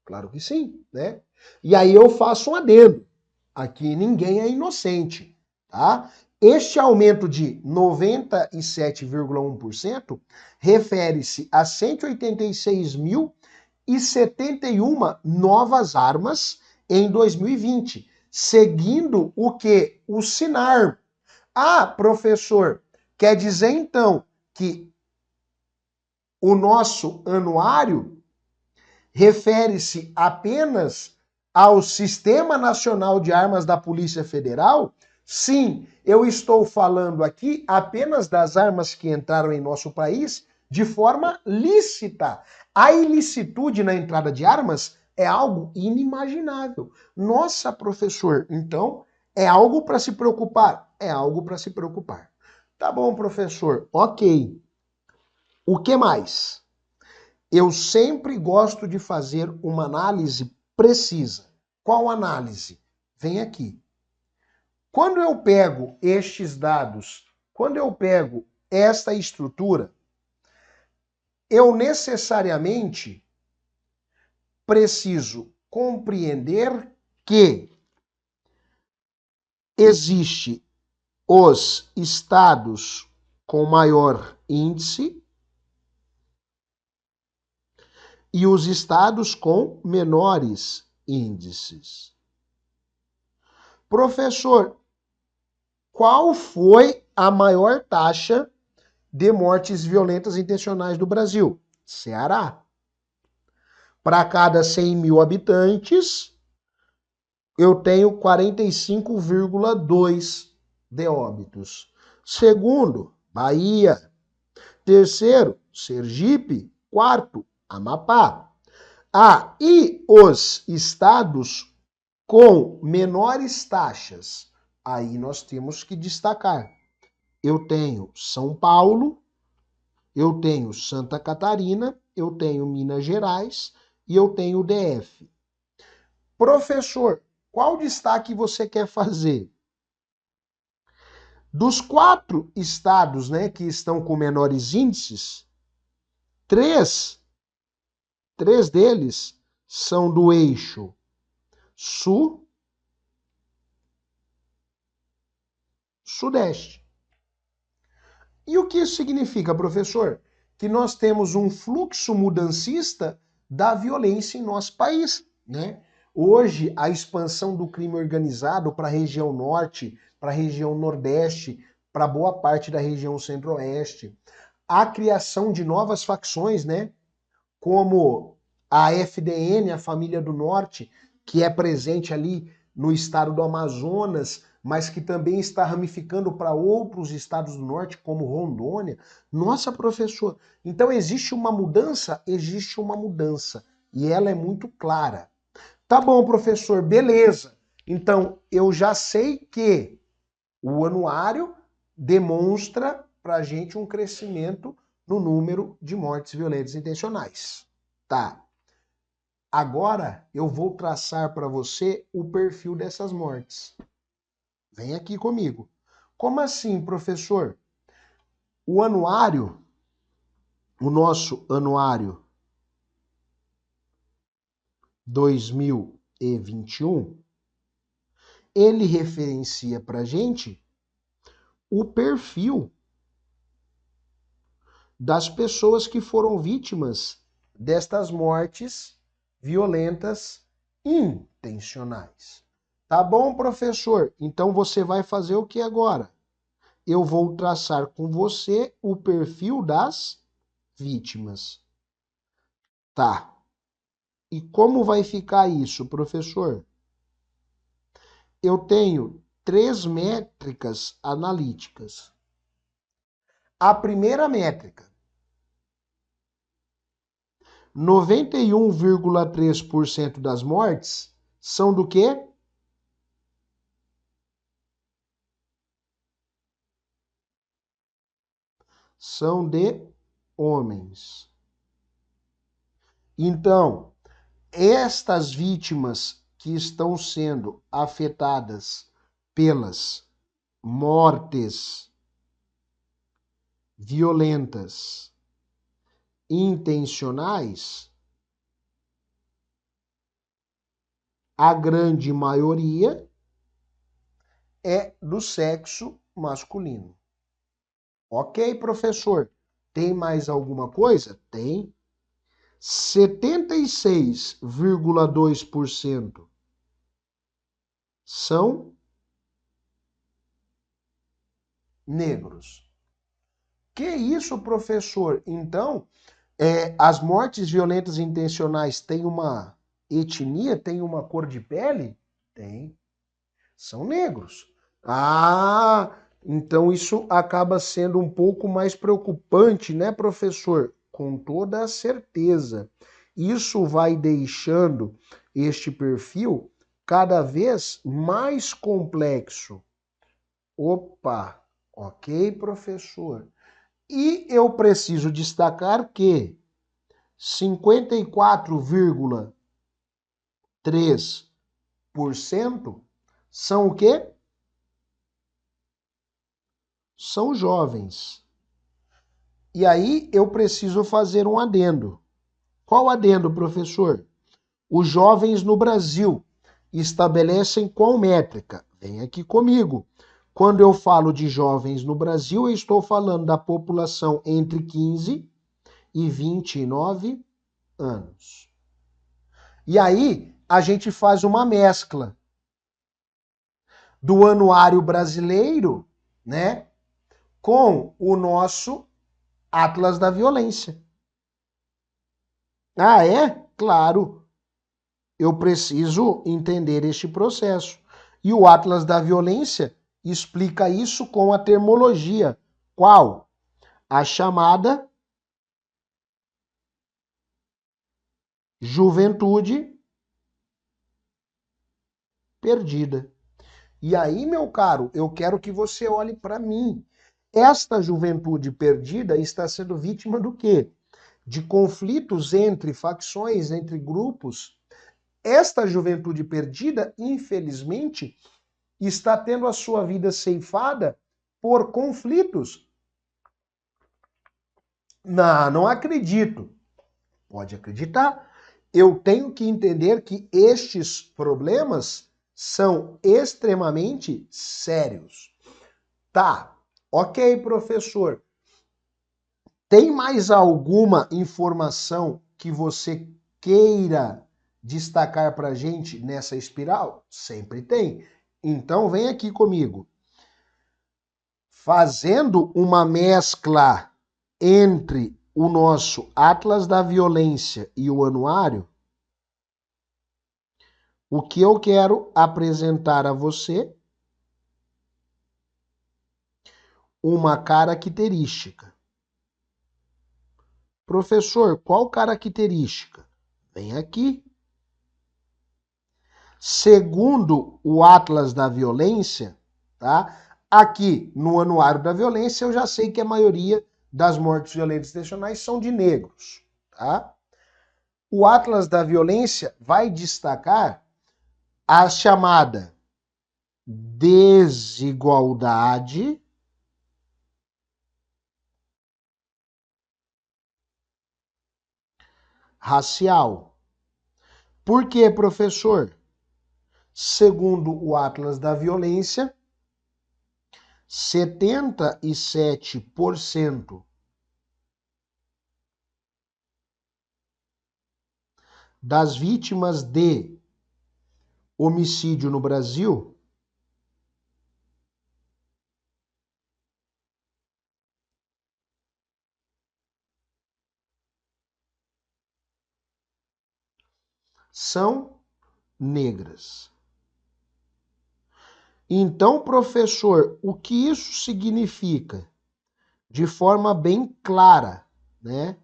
Claro que sim, né? E aí eu faço um adendo. Aqui ninguém é inocente, tá? Este aumento de 97,1% refere-se a 186.071 novas armas em 2020, seguindo o que? O SINAR. Ah, professor, quer dizer então que o nosso anuário refere-se apenas ao Sistema Nacional de Armas da Polícia Federal? Sim, eu estou falando aqui apenas das armas que entraram em nosso país de forma lícita. A ilicitude na entrada de armas é algo inimaginável. Nossa, professor, então é algo para se preocupar? É algo para se preocupar. Tá bom, professor, ok. O que mais? Eu sempre gosto de fazer uma análise precisa. Qual análise? Vem aqui. Quando eu pego estes dados, quando eu pego esta estrutura, eu necessariamente preciso compreender que existe os estados com maior índice e os estados com menores índices. Professor, qual foi a maior taxa de mortes violentas intencionais do Brasil? Ceará. Para cada 100 mil habitantes, eu tenho 45,2 de óbitos. Segundo, Bahia. Terceiro, Sergipe. Quarto, Amapá. Ah, e os estados com menores taxas? Aí nós temos que destacar. Eu tenho São Paulo, eu tenho Santa Catarina, eu tenho Minas Gerais e eu tenho o DF. Professor, qual destaque você quer fazer? Dos 4 estados, né, que estão com menores índices, três deles são do eixo sul-sudeste. E o que isso significa, professor? Que nós temos um fluxo mudancista da violência em nosso país, né? Hoje, a expansão do crime organizado para a região norte, para a região nordeste, para boa parte da região centro-oeste, a criação de novas facções, né? Como a FDN, a Família do Norte, que é presente ali no estado do Amazonas, mas que também está ramificando para outros estados do norte, como Rondônia. Nossa, professor, então existe uma mudança? Existe uma mudança. E ela é muito clara. Tá bom, professor, beleza. Então, eu já sei que o anuário demonstra para a gente um crescimento no número de mortes violentas intencionais. Tá. Agora eu vou traçar para você o perfil dessas mortes. Vem aqui comigo. Como assim, professor? O anuário, o nosso anuário 2021, ele referencia para a gente o perfil das pessoas que foram vítimas destas mortes violentas intencionais. Tá bom, professor? Então você vai fazer o que agora? Eu vou traçar com você o perfil das vítimas. Tá. E como vai ficar isso, professor? Eu tenho 3 métricas analíticas. A primeira métrica, 91,3% das mortes são do quê? são de homens. Então, estas vítimas que estão sendo afetadas pelas mortes violentas intencionais, a grande maioria é do sexo masculino. Ok, professor? Tem mais alguma coisa? Tem. 76,2% são negros. Que isso, professor? Então, as mortes violentas intencionais têm uma etnia, têm uma cor de pele? Tem. São negros. Ah, então isso acaba sendo um pouco mais preocupante, né, professor? Com toda a certeza. Isso vai deixando este perfil cada vez mais complexo. Opa, ok, professor. E eu preciso destacar que 54,3% são o quê? São jovens. E aí eu preciso fazer um adendo. Qual adendo, professor? Os jovens no Brasil estabelecem qual métrica? Vem aqui comigo. Quando eu falo de jovens no Brasil, eu estou falando da população entre 15 e 29 anos. E aí a gente faz uma mescla do anuário brasileiro, né, com o nosso Atlas da Violência. Ah, é? Claro. Eu preciso entender este processo. E o Atlas da Violência explica isso com a termologia. Qual? A chamada juventude perdida. E aí, meu caro, eu quero que você olhe para mim. Esta juventude perdida está sendo vítima do quê? De conflitos entre facções, entre grupos. Esta juventude perdida, infelizmente, está tendo a sua vida ceifada por conflitos. Não acredito. Pode acreditar. Eu tenho que entender que estes problemas são extremamente sérios. Tá, ok, professor. Tem mais alguma informação que você queira destacar para a gente nessa espiral? Sempre tem. Então vem aqui comigo. Fazendo uma mescla entre o nosso Atlas da Violência e o anuário, o que eu quero apresentar a você uma característica. Professor, qual característica? Vem aqui. Segundo o Atlas da Violência, tá? Aqui no Anuário da Violência eu já sei que a maioria das mortes violentas intencionais são de negros, tá? O Atlas da Violência vai destacar a chamada desigualdade racial. Por quê, professor? Segundo o Atlas da Violência, 77% das vítimas de homicídio no Brasil são negras. Então, professor, o que isso significa? De forma bem clara, né?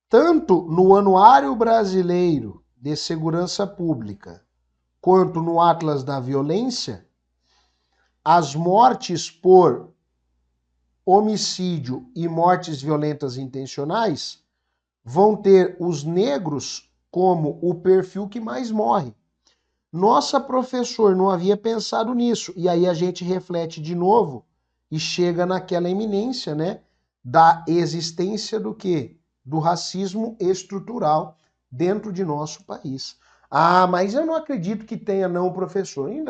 Tanto no Anuário Brasileiro de Segurança Pública, quanto no Atlas da Violência, as mortes por homicídio e mortes violentas intencionais, vão ter os negros como o perfil que mais morre. Nossa, professor, não havia pensado nisso. E aí a gente reflete de novo e chega naquela eminência, né, da existência do quê? Do racismo estrutural dentro de nosso país. Ah, mas eu não acredito que tenha não, professor. E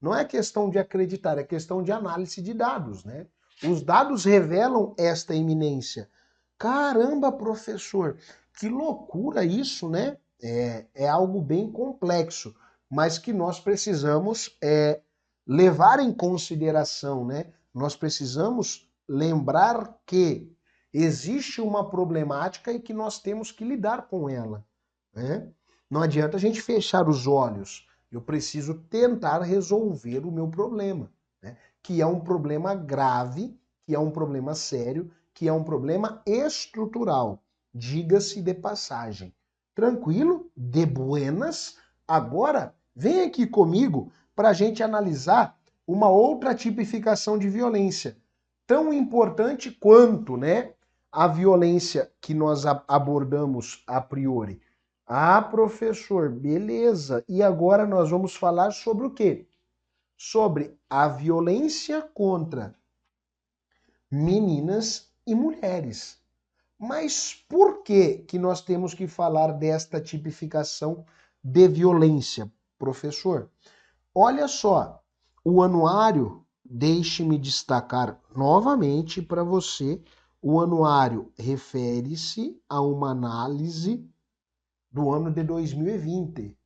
não é questão de acreditar, é questão de análise de dados, né? Os dados revelam esta eminência. Caramba, professor, que loucura isso, né? É algo bem complexo, mas que nós precisamos levar em consideração, né? Nós precisamos lembrar que existe uma problemática e que nós temos que lidar com ela, né? Não adianta a gente fechar os olhos. Eu preciso tentar resolver o meu problema, né? Que é um problema grave, que é um problema sério, que é um problema estrutural. Diga-se de passagem. Tranquilo? De buenas? Agora, vem aqui comigo para a gente analisar uma outra tipificação de violência, tão importante quanto, né, a violência que nós abordamos a priori. Ah, professor, beleza. E agora nós vamos falar sobre o quê? Sobre a violência contra meninas e mulheres. Mas por que nós temos que falar desta tipificação de violência, professor? Olha só, o anuário, deixe-me destacar novamente para você, o anuário refere-se a uma análise do ano de 2020,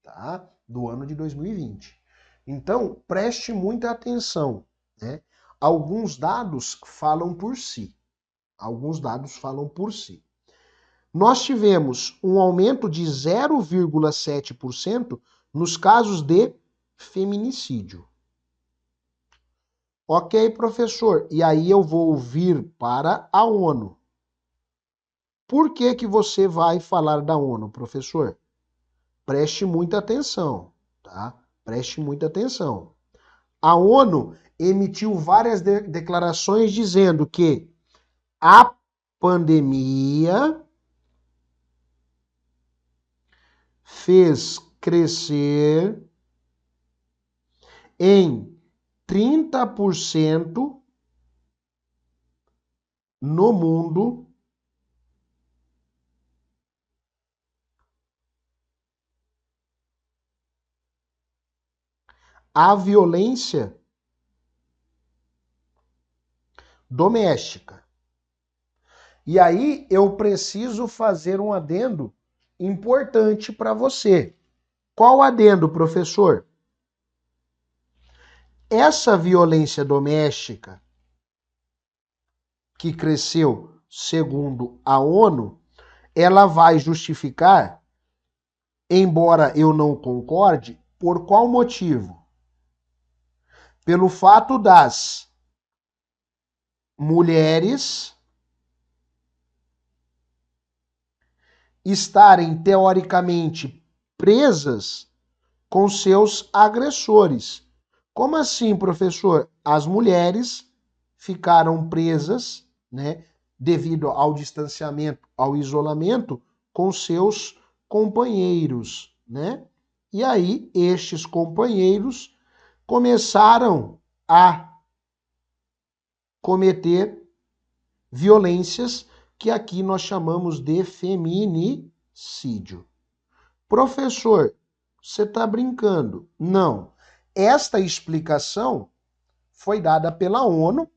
tá? Do ano de 2020. Então, preste muita atenção, né? Alguns dados falam por si. Alguns dados falam por si. Nós tivemos um aumento de 0,7% nos casos de feminicídio. Ok, professor. E aí eu vou vir para a ONU. Por que você vai falar da ONU, professor? Preste muita atenção, tá? Preste muita atenção. A ONU emitiu várias declarações dizendo que a pandemia fez crescer em 30% no mundo a violência doméstica. E aí eu preciso fazer um adendo importante para você. Qual adendo, professor? Essa violência doméstica que cresceu, segundo a ONU, ela vai justificar, embora eu não concorde, por qual motivo? Pelo fato das mulheres estarem teoricamente presas com seus agressores. Como assim, professor? As mulheres ficaram presas, né, devido ao distanciamento, ao isolamento, com seus companheiros, né? E aí, estes companheiros começaram a cometer violências que aqui nós chamamos de feminicídio. Professor, você está brincando? Não. Esta explicação foi dada pela ONU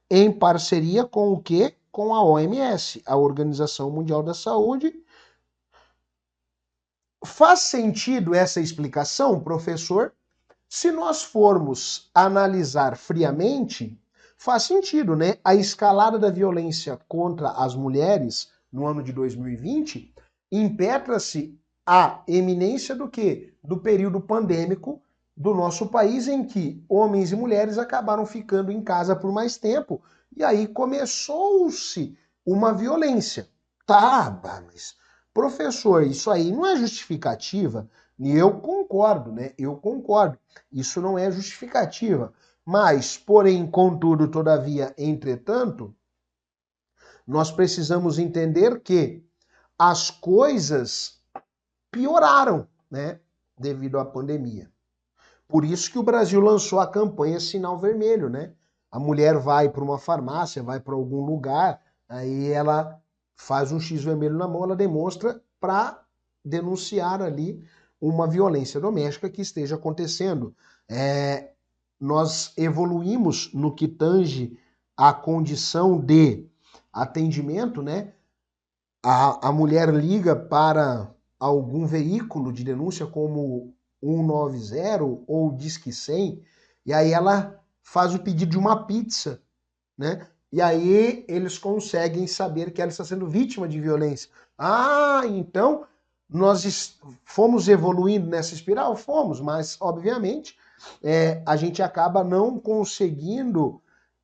em parceria com o quê? Com a OMS, a Organização Mundial da Saúde. Faz sentido essa explicação, professor? Se nós formos analisar friamente, faz sentido, né? A escalada da violência contra as mulheres no ano de 2020 impetra-se a eminência do quê? Do período pandêmico do nosso país, em que homens e mulheres acabaram ficando em casa por mais tempo, e aí começou-se uma violência. Tá, mas professor, isso aí não é justificativa? E eu concordo, né? Eu concordo. Isso não é justificativa. Mas, porém, contudo, todavia, entretanto, nós precisamos entender que as coisas pioraram, né, devido à pandemia. Por isso que o Brasil lançou a campanha Sinal Vermelho, né? A mulher vai para uma farmácia, vai para algum lugar, aí ela faz um X vermelho na mão, ela demonstra para denunciar ali uma violência doméstica que esteja acontecendo. Nós evoluímos no que tange a condição de atendimento, né? A mulher liga para algum veículo de denúncia como 190 ou Disque 100, e aí ela faz o pedido de uma pizza, né? E aí eles conseguem saber que ela está sendo vítima de violência. Ah, então nós fomos evoluindo nessa espiral? Fomos, mas obviamente a gente acaba não conseguindo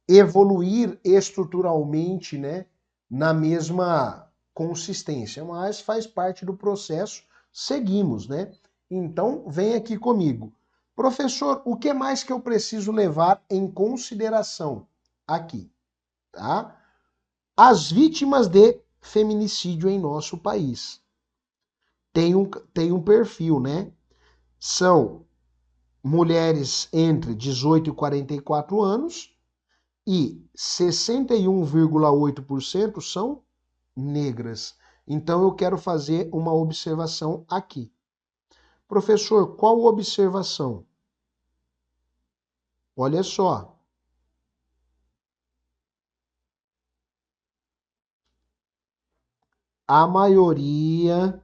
evoluir estruturalmente, né, na mesma consistência, mas faz parte do processo, seguimos, né? Então, vem aqui comigo. Professor, o que mais que eu preciso levar em consideração aqui, tá? As vítimas de feminicídio em nosso país. Tem um perfil, né? São mulheres entre 18 e 44 anos e 61,8% são negras. Então eu quero fazer uma observação aqui. Professor, qual observação? Olha só. A maioria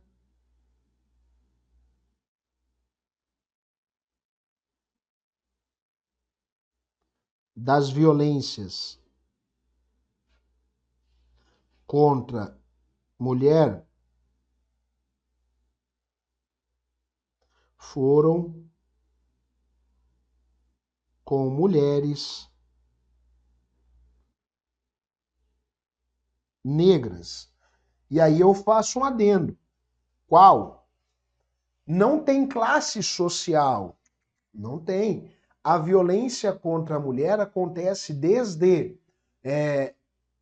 das violências contra mulher foram com mulheres negras. E aí eu faço um adendo. Qual? Não tem classe social. Não tem. A violência contra a mulher acontece desde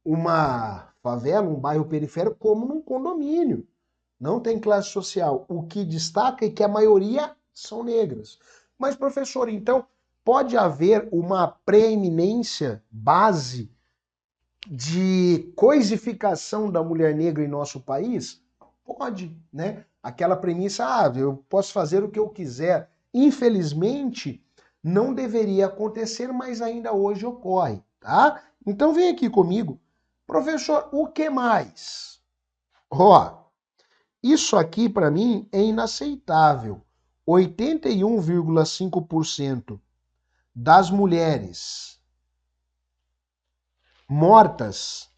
uma favela, um bairro periférico, como num condomínio. Não tem classe social. O que destaca é que a maioria são negras. Mas, professor, então pode haver uma preeminência base de coisificação da mulher negra em nosso país? Pode, né? Aquela premissa, eu posso fazer o que eu quiser. Infelizmente, não deveria acontecer, mas ainda hoje ocorre, tá? Então vem aqui comigo. Professor, o que mais? Ó, isso aqui para mim é inaceitável. 81,5% das mulheres mortas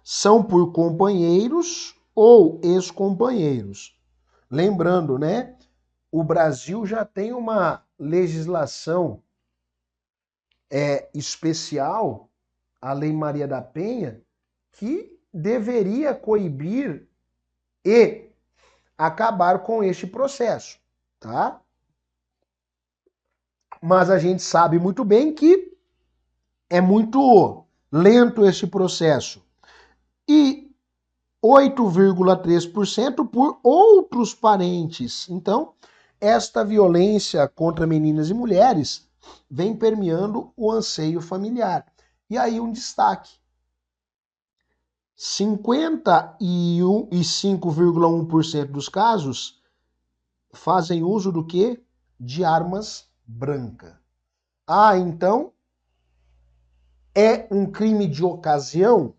são por companheiros ou ex-companheiros. Lembrando, né? O Brasil já tem uma legislação especial, a Lei Maria da Penha, que deveria coibir e acabar com este processo, tá? Mas a gente sabe muito bem que é muito lento esse processo. E 8,3% por outros parentes. Então, esta violência contra meninas e mulheres vem permeando o anseio familiar. E aí um destaque. 55,1% dos casos fazem uso do quê? De armas brancas. Ah, então é um crime de ocasião?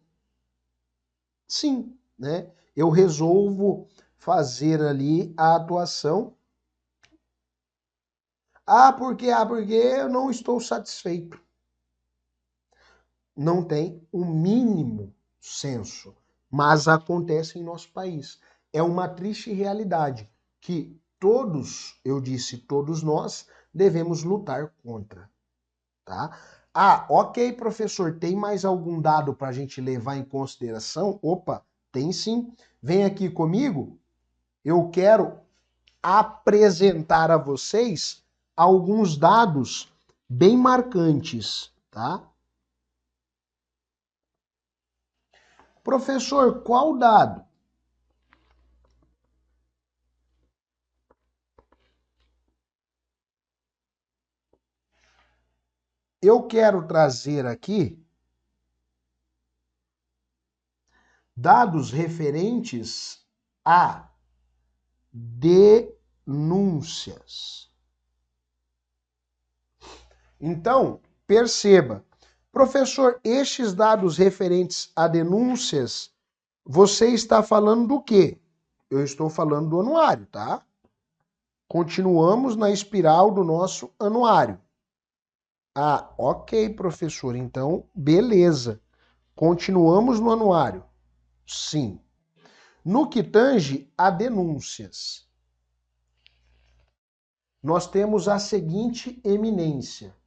Sim, né? Eu resolvo fazer ali a atuação. Porque eu não estou satisfeito. Não tem o mínimo senso, mas acontece em nosso país. É uma triste realidade que todos, eu disse todos nós, devemos lutar contra, tá? Ok, professor, tem mais algum dado para a gente levar em consideração? Opa, tem sim. Vem aqui comigo. Eu quero apresentar a vocês alguns dados bem marcantes, tá? Professor, qual dado? Eu quero trazer aqui dados referentes a denúncias. Então, perceba, professor, estes dados referentes a denúncias, você está falando do quê? Eu estou falando do anuário, tá? Continuamos na espiral do nosso anuário. Ah, ok, professor. Então, beleza. Continuamos no anuário. Sim. No que tange a denúncias, nós temos a seguinte eminência.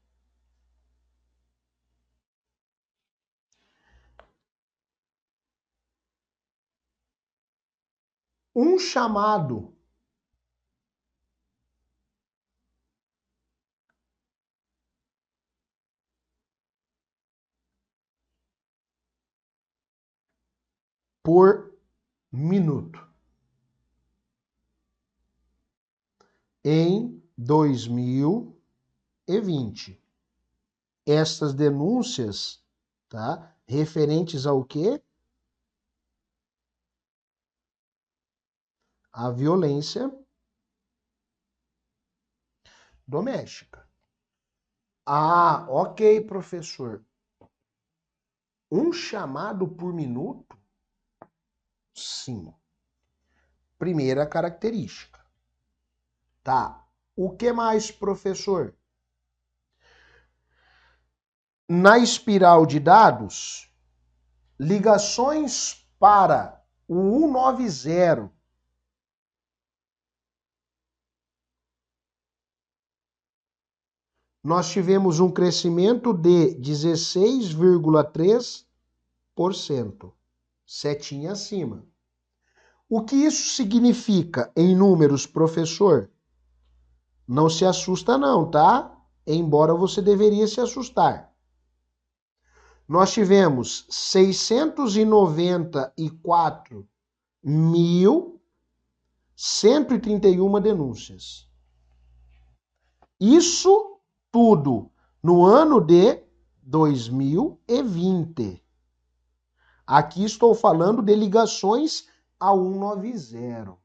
Um chamado por minuto em 2020. Estas denúncias, tá? Referentes ao quê? A violência doméstica. Ah, ok, professor. Um chamado por minuto? Sim. Primeira característica. Tá. O que mais, professor? Na espiral de dados, ligações para o 190. Nós tivemos um crescimento de 16,3%. Setinha acima. O que isso significa em números, professor? Não se assusta não, tá? Embora você deveria se assustar. Nós tivemos 694.131 denúncias. Isso tudo no ano de 2020. Aqui estou falando de ligações a 190.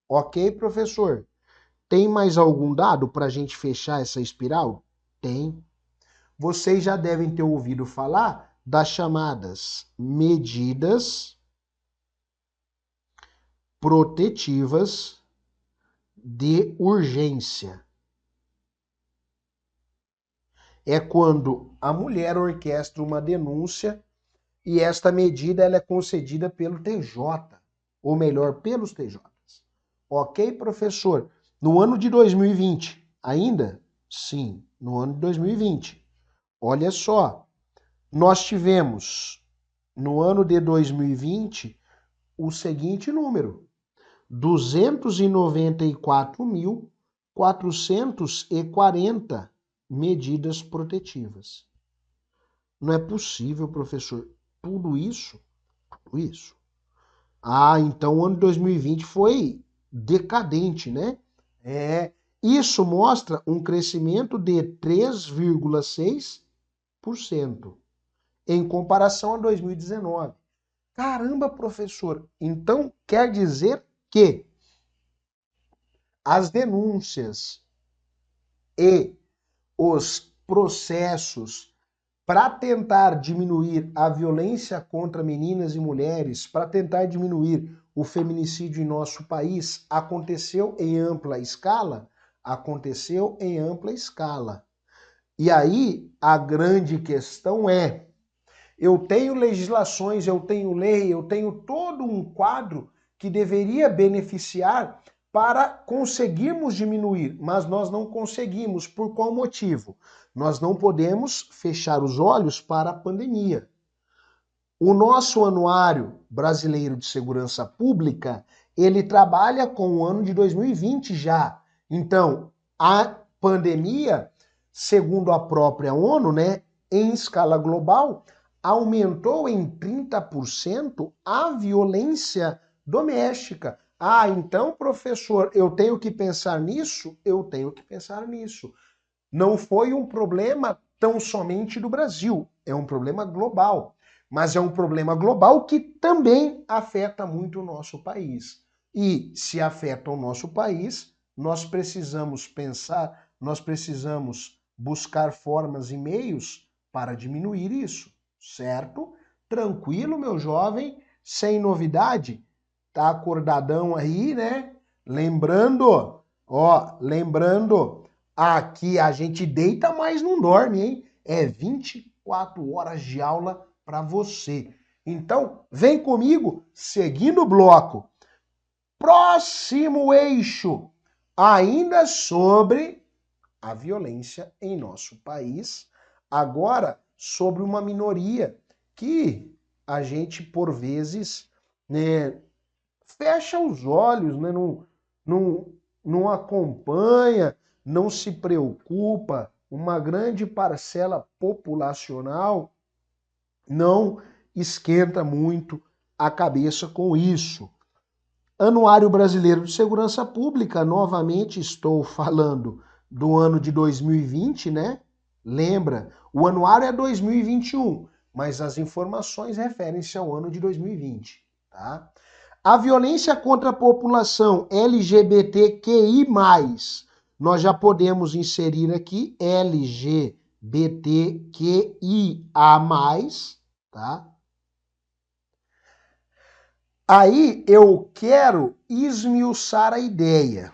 Ok, professor? Tem mais algum dado para a gente fechar essa espiral? Tem. Vocês já devem ter ouvido falar das chamadas medidas protetivas de urgência. É quando a mulher orquestra uma denúncia e esta medida ela é concedida pelo TJ, ou melhor, pelos TJs. Ok, professor? No ano de 2020, ainda? Sim, no ano de 2020. Olha só, nós tivemos no ano de 2020 o seguinte número: 294.440 medidas protetivas. Não é possível, professor, tudo isso? Tudo isso. Ah, então o ano de 2020 foi decadente, né? Isso mostra um crescimento de 3,6% em comparação a 2019. Caramba, professor, então quer dizer que as denúncias e os processos para tentar diminuir a violência contra meninas e mulheres, para tentar diminuir o feminicídio em nosso país, aconteceu em ampla escala? Aconteceu em ampla escala. E aí a grande questão é: eu tenho legislações, eu tenho lei, eu tenho todo um quadro que deveria beneficiar para conseguirmos diminuir, mas nós não conseguimos. Por qual motivo? Nós não podemos fechar os olhos para a pandemia. O nosso Anuário Brasileiro de Segurança Pública, ele trabalha com o ano de 2020 já. Então, a pandemia segundo a própria ONU, né, em escala global, aumentou em 30% a violência doméstica. Ah, então, professor, eu tenho que pensar nisso? Eu tenho que pensar nisso. Não foi um problema tão somente do Brasil, é um problema global. Mas é um problema global que também afeta muito o nosso país. E se afeta o nosso país, nós precisamos pensar, nós precisamos buscar formas e meios para diminuir isso, certo? Tranquilo, meu jovem, sem novidade? Tá acordadão aí, né? Lembrando, aqui a gente deita, mas não dorme, hein? É 24 horas de aula para você. Então, vem comigo, seguindo o bloco. Próximo eixo, ainda sobre a violência em nosso país, agora sobre uma minoria que a gente, por vezes, né, fecha os olhos, né, não acompanha, não se preocupa, uma grande parcela populacional não esquenta muito a cabeça com isso. Anuário Brasileiro de Segurança Pública, novamente estou falando do ano de 2020, né? Lembra, o anuário é 2021, mas as informações referem-se ao ano de 2020, tá? A violência contra a população LGBTQI+, nós já podemos inserir aqui LGBTQIA+, tá? Aí eu quero esmiuçar a ideia.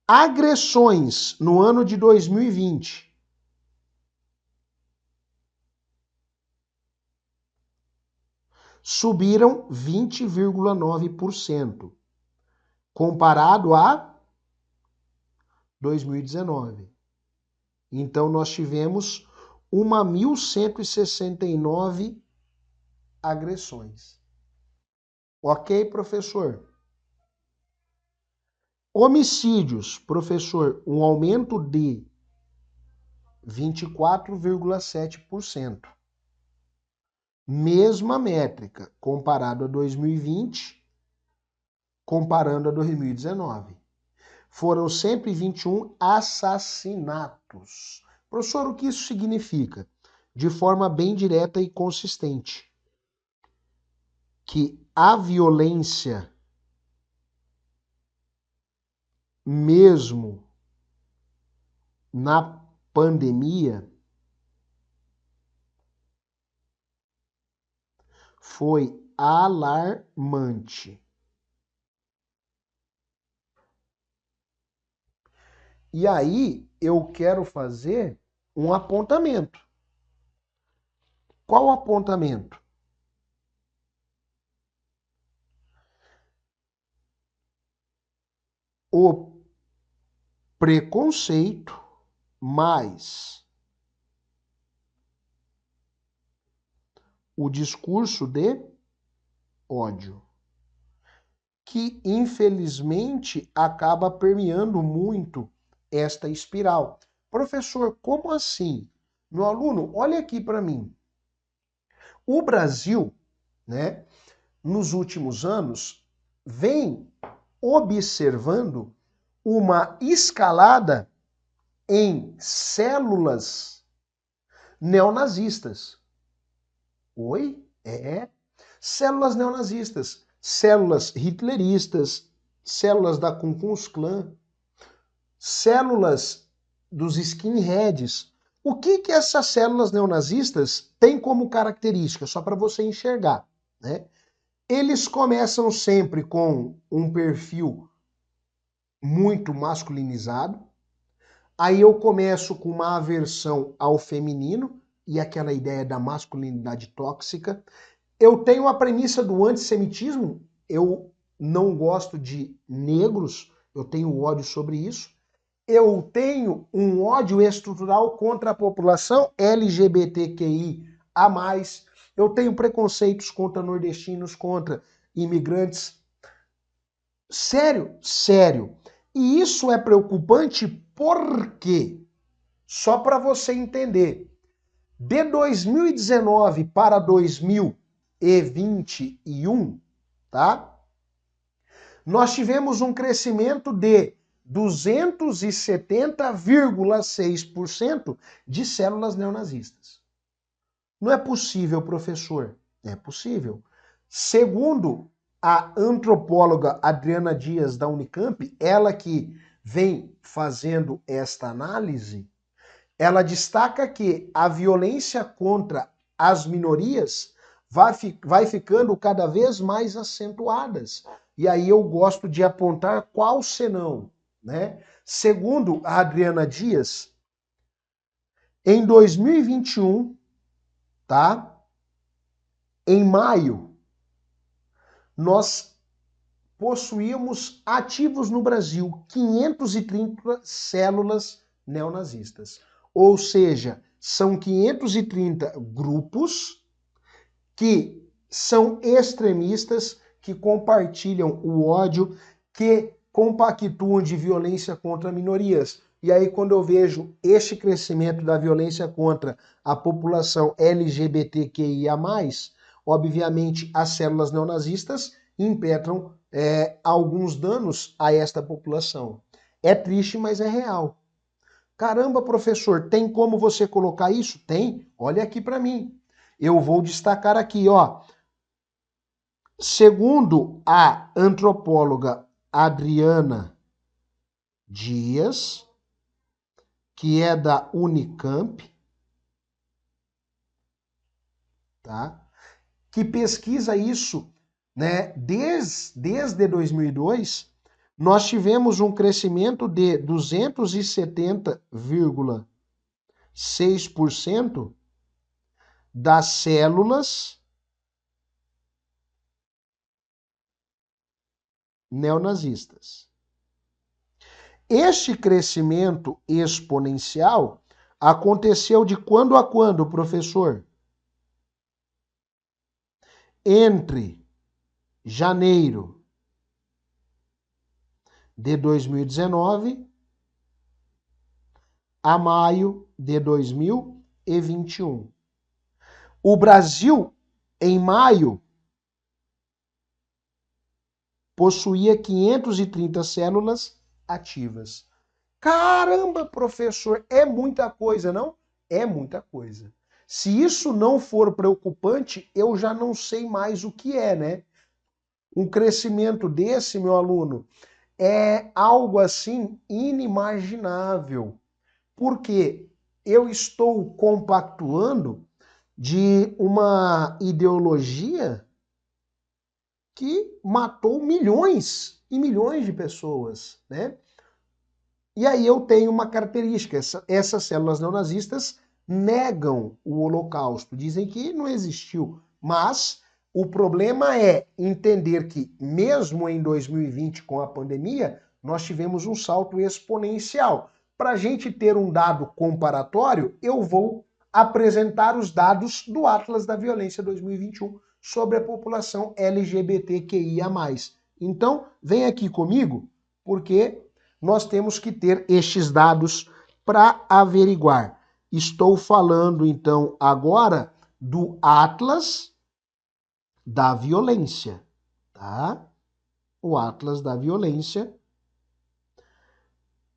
Agressões no ano de 2020. Subiram 20,9%, comparado a 2019. Então nós tivemos 1.169 agressões. Ok, professor? Homicídios, professor, um aumento de 24,7%. Mesma métrica, comparado a 2020, comparando a 2019. Foram 121 assassinatos. Professor, o que isso significa? De forma bem direta e consistente, que a violência, mesmo na pandemia, foi alarmante. E aí eu quero fazer um apontamento. Qual o apontamento? O preconceito mais o discurso de ódio, que infelizmente acaba permeando muito esta espiral. Professor, como assim? Meu aluno, olha aqui para mim. O Brasil, né, nos últimos anos, vem observando uma escalada em células neonazistas. Oi? Células neonazistas, células hitleristas, células da Ku Klux Klan, células dos skinheads. O que essas células neonazistas têm como característica? Só para você enxergar, né? Eles começam sempre com um perfil muito masculinizado. Aí eu começo com uma aversão ao feminino e aquela ideia da masculinidade tóxica. Eu tenho a premissa do antissemitismo, eu não gosto de negros, eu tenho ódio sobre isso. Eu tenho um ódio estrutural contra a população LGBTQI a mais. Eu tenho preconceitos contra nordestinos, contra imigrantes. Sério, sério. E isso é preocupante por quê? Só para você entender. De 2019 para 2021, tá? Nós tivemos um crescimento de 270,6% de células neonazistas. Não é possível, professor. É possível. Segundo a antropóloga Adriana Dias da Unicamp, ela que vem fazendo esta análise, ela destaca que a violência contra as minorias vai ficando cada vez mais acentuadas. E aí eu gosto de apontar qual senão, né? Segundo a Adriana Dias, em 2021, tá? Em maio, nós possuíamos ativos no Brasil 530 células neonazistas. Ou seja, são 530 grupos que são extremistas, que compartilham o ódio, que compactuam de violência contra minorias. E aí, quando eu vejo este crescimento da violência contra a população LGBTQIA+, obviamente as células neonazistas impetram alguns danos a esta população. É triste, mas é real. Caramba, professor, tem como você colocar isso? Tem. Olha aqui para mim. Eu vou destacar aqui, ó. Segundo a antropóloga Adriana Dias, que é da Unicamp, tá? Que pesquisa isso, né? Desde 2002, nós tivemos um crescimento de 270,6% das células neonazistas. Este crescimento exponencial aconteceu de quando a quando, professor? Entre janeiro de 2019 a maio de 2021. O Brasil, em maio, possuía 530 células ativas. Caramba, professor, é muita coisa, não? É muita coisa. Se isso não for preocupante, eu já não sei mais o que é, né? Um crescimento desse, meu aluno, é algo assim inimaginável. Porque eu estou compactuando de uma ideologia que matou milhões e milhões de pessoas, né? E aí eu tenho uma característica, essas células neonazistas negam o Holocausto, dizem que não existiu, mas o problema é entender que mesmo em 2020 com a pandemia, nós tivemos um salto exponencial. Para a gente ter um dado comparatório, eu vou apresentar os dados do Atlas da Violência 2021 sobre a população LGBTQIA+. Então, vem aqui comigo, porque nós temos que ter estes dados para averiguar. Estou falando, então, agora do Atlas da Violência, tá? O Atlas da Violência.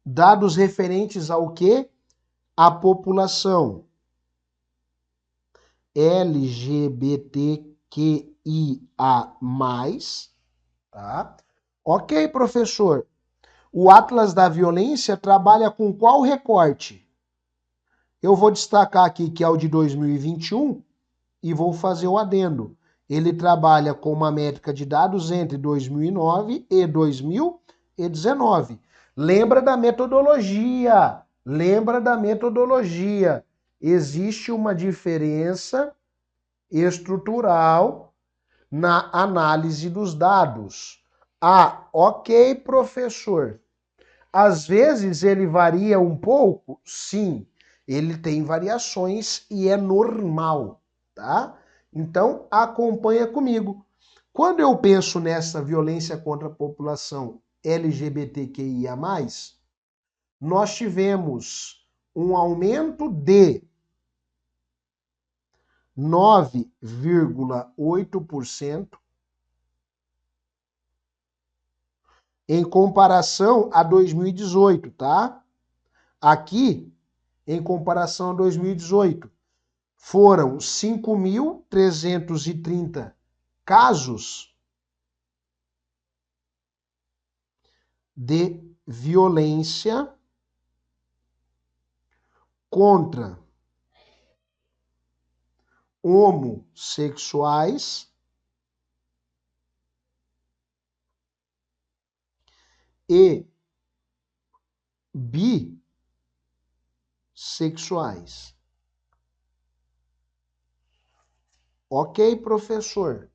Dados referentes ao quê? A população LGBTQIA+, tá? Ok, professor. O Atlas da Violência trabalha com qual recorte? Eu vou destacar aqui que é o de 2021 e vou fazer o adendo. Ele trabalha com uma métrica de dados entre 2009 e 2019. Lembra da metodologia. Lembra da metodologia. Existe uma diferença estrutural na análise dos dados. Ah, ok, professor. Às vezes ele varia um pouco? Sim, ele tem variações e é normal, tá? Então, acompanha comigo. Quando eu penso nessa violência contra a população LGBTQIA+, nós tivemos um aumento de 9,8% em comparação a 2018, tá? Aqui, em comparação a 2018, foram 5.330 casos de violência contra homossexuais e bissexuais. Ok, professor?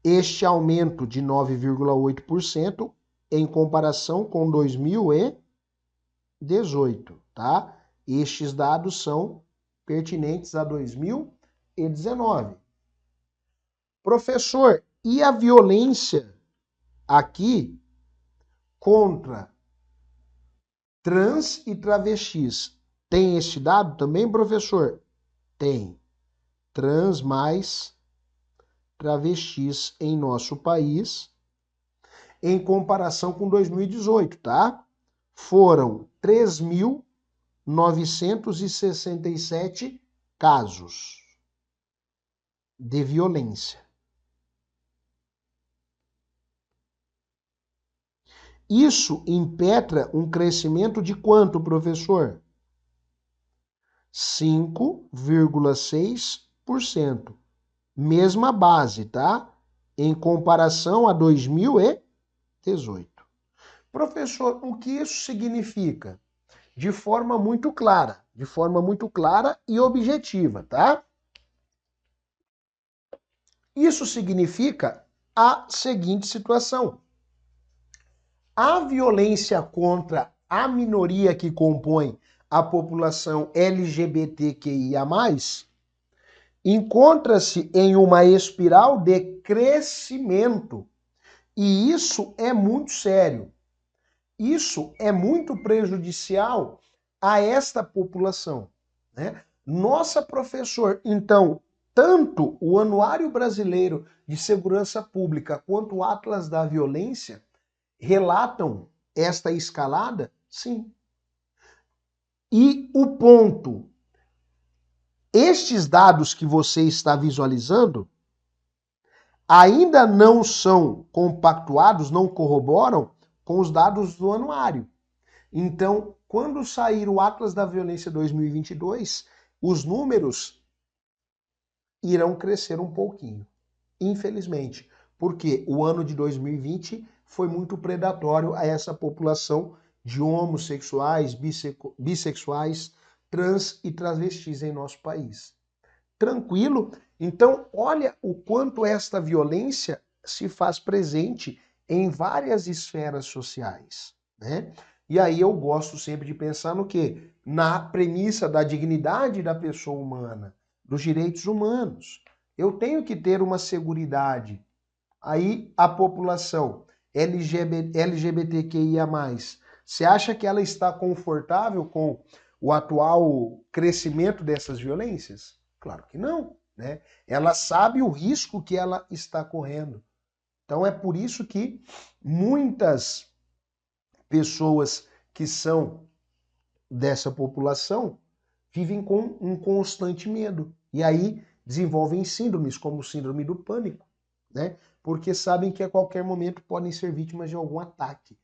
Este aumento de 9,8% em comparação com 2018, tá? Estes dados são pertinentes a 2019. Professor, e a violência aqui contra trans e travestis? Tem este dado também, professor? Tem. Trans mais travestis em nosso país, em comparação com 2018, tá? Foram 3.967 casos de violência. Isso impetra um crescimento de quanto, professor? 5,6%. Mesma base, tá? Em comparação a 2018. Professor, o que isso significa? De forma muito clara e objetiva, tá? Isso significa a seguinte situação. A violência contra a minoria que compõe a população LGBTQIA+, encontra-se em uma espiral de crescimento. E isso é muito sério. Isso é muito prejudicial a esta população, né? Nossa, professor, então, tanto o Anuário Brasileiro de Segurança Pública quanto o Atlas da Violência relatam esta escalada? Sim. E o ponto, estes dados que você está visualizando ainda não são compactuados, não corroboram com os dados do anuário. Então, quando sair o Atlas da Violência 2022, os números irão crescer um pouquinho, infelizmente, porque o ano de 2020 foi muito predatório a essa população de homossexuais, bissexuais, trans e travestis em nosso país. Tranquilo? Então, olha o quanto esta violência se faz presente em várias esferas sociais, né? E aí eu gosto sempre de pensar no quê? Na premissa da dignidade da pessoa humana, dos direitos humanos. Eu tenho que ter uma seguridade. Aí a população LGBTQIA+, você acha que ela está confortável com o atual crescimento dessas violências? Claro que não, né? Ela sabe o risco que ela está correndo. Então é por isso que muitas pessoas que são dessa população vivem com um constante medo. E aí desenvolvem síndromes, como síndrome do pânico, né? Porque sabem que a qualquer momento podem ser vítimas de algum ataque.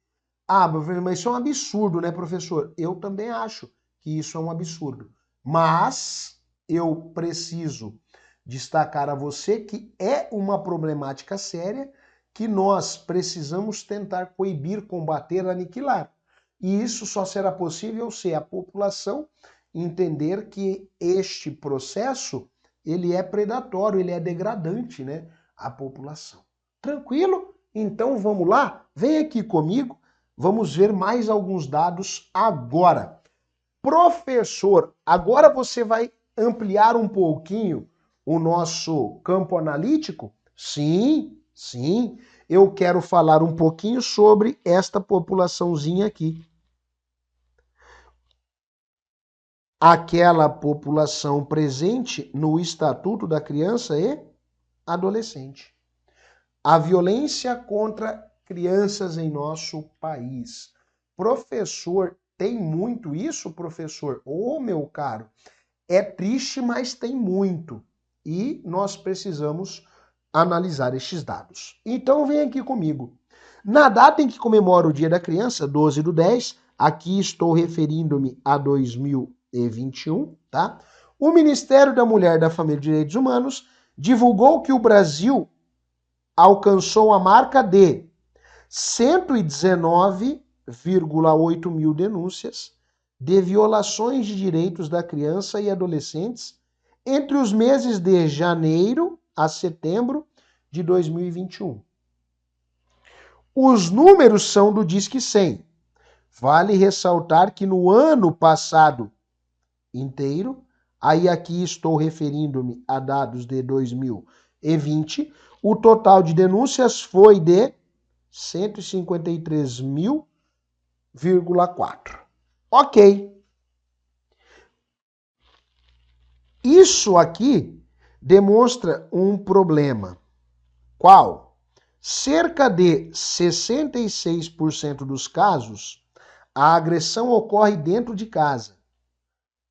Ah, mas isso é um absurdo, né, professor? Eu também acho que isso é um absurdo. Mas eu preciso destacar a você que é uma problemática séria que nós precisamos tentar coibir, combater, aniquilar. E isso só será possível se a população entender que este processo ele é predatório, ele é degradante, né, à população. Tranquilo? Então vamos lá? Vem aqui comigo, vamos ver mais alguns dados agora. Professor, agora você vai ampliar um pouquinho o nosso campo analítico? Sim, sim. eu quero falar um pouquinho sobre esta populaçãozinha aqui. Aquela população presente no Estatuto da Criança e Adolescente. A violência contra crianças em nosso país. Professor, tem muito isso, professor? Ô, meu caro, é triste, mas tem muito. E nós precisamos analisar estes dados. Então vem aqui comigo. Na data em que comemora o Dia da Criança, 12/10, aqui estou referindo-me a 2021, tá? O Ministério da Mulher, da Família e Direitos Humanos divulgou que o Brasil alcançou a marca de 119,8 mil denúncias de violações de direitos da criança e adolescentes entre os meses de janeiro a setembro de 2021. Os números são do Disque 100. Vale ressaltar que no ano passado inteiro, aí aqui estou referindo-me a dados de 2020, o total de denúncias foi de 153.000,4. Ok. Isso aqui demonstra um problema. Qual? Cerca de 66% dos casos, a agressão ocorre dentro de casa.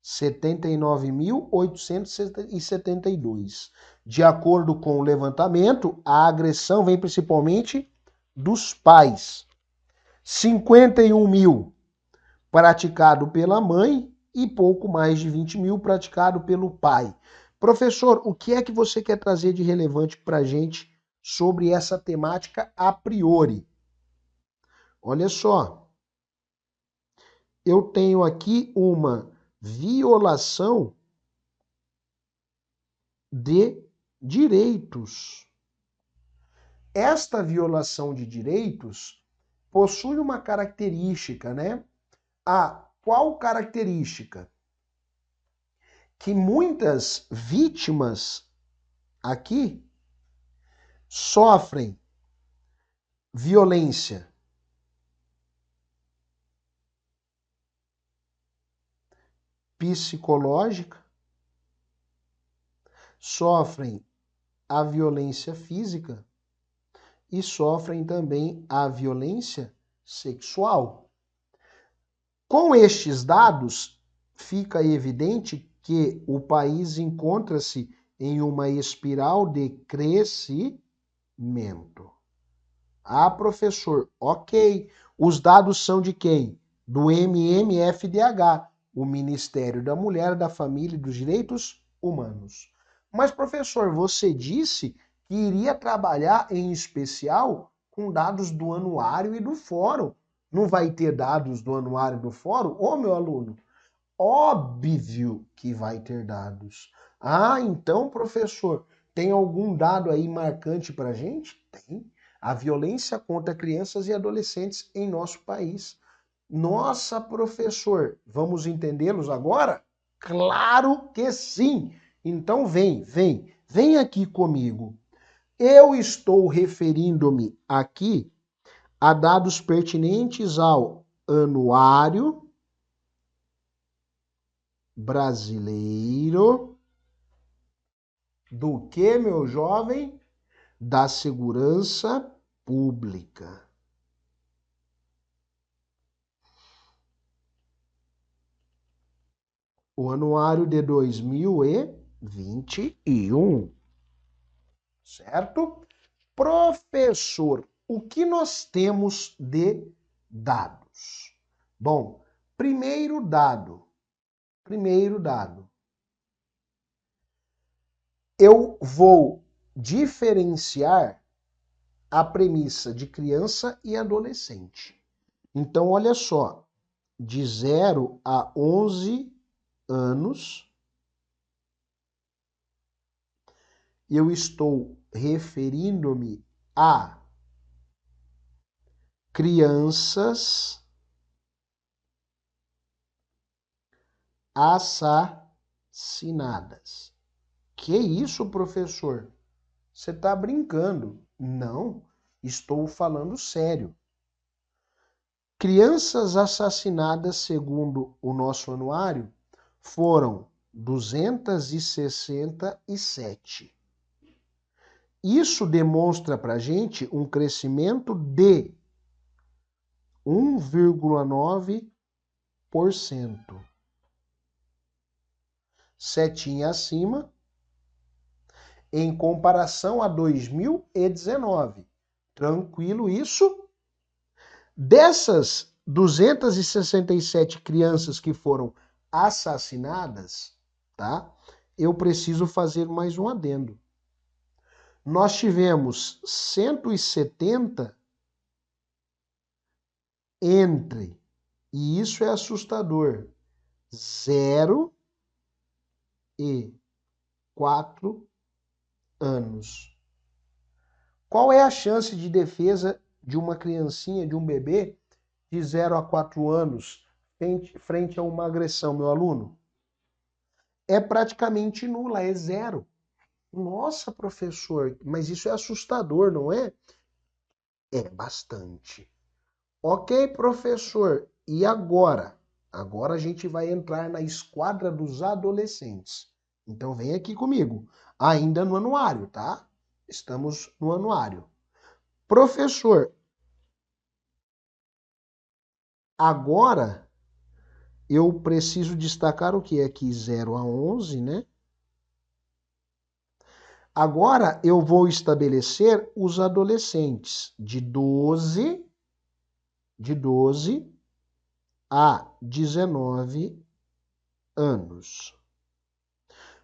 79.872. De acordo com o levantamento, a agressão vem principalmente dos pais. 51 mil praticado pela mãe e pouco mais de 20 mil praticado pelo pai. Professor, o que é que você quer trazer de relevante para a gente sobre essa temática a priori? Olha só, eu tenho aqui uma violação de direitos. Esta violação de direitos possui uma característica, né? Qual característica? Que muitas vítimas aqui sofrem violência psicológica, sofrem a violência física e sofrem também a violência sexual. Com estes dados, fica evidente que o país encontra-se em uma espiral de crescimento. Ah, professor, ok. Os dados são de quem? Do MMFDH, o Ministério da Mulher, da Família e dos Direitos Humanos. Mas, professor, você disse que iria trabalhar em especial com dados do anuário e do fórum. Não vai ter dados do anuário e do fórum? Ô, meu aluno, óbvio que vai ter dados. Ah, então, professor, tem algum dado aí marcante para a gente? Tem. A violência contra crianças e adolescentes em nosso país. Nossa, professor, vamos entendê-los agora? Claro que sim. Então vem aqui comigo. Eu estou referindo-me aqui a dados pertinentes ao Anuário Brasileiro do que, meu jovem? Da Segurança Pública. O anuário de 2021. Certo? Professor, o que nós temos de dados? Bom, primeiro dado. Eu vou diferenciar a premissa de criança e adolescente. Então, olha só, de 0 a 11 anos, eu estou referindo-me a crianças assassinadas. Que isso, professor? Você está brincando? Não. Estou falando sério. Crianças assassinadas, segundo o nosso anuário, foram 267. Isso demonstra para a gente um crescimento de 1,9%. Setinha acima, em comparação a 2019. Tranquilo isso? Dessas 267 crianças que foram assassinadas, tá? Eu preciso fazer mais um adendo. Nós tivemos 170 entre, e isso é assustador, 0 e 4 anos. Qual é a chance de defesa de uma criancinha, de um bebê, de 0 a 4 anos, frente a uma agressão, meu aluno? É praticamente nula, é 0. Nossa, professor, mas isso é assustador, não é? É bastante. Ok, professor, e agora? Agora a gente vai entrar na esquadra dos adolescentes. Então vem aqui comigo, ainda no anuário, tá? Estamos no anuário. Professor, agora eu preciso destacar o que é aqui 0 a 11, né? Agora eu vou estabelecer os adolescentes de 12 a 19 anos.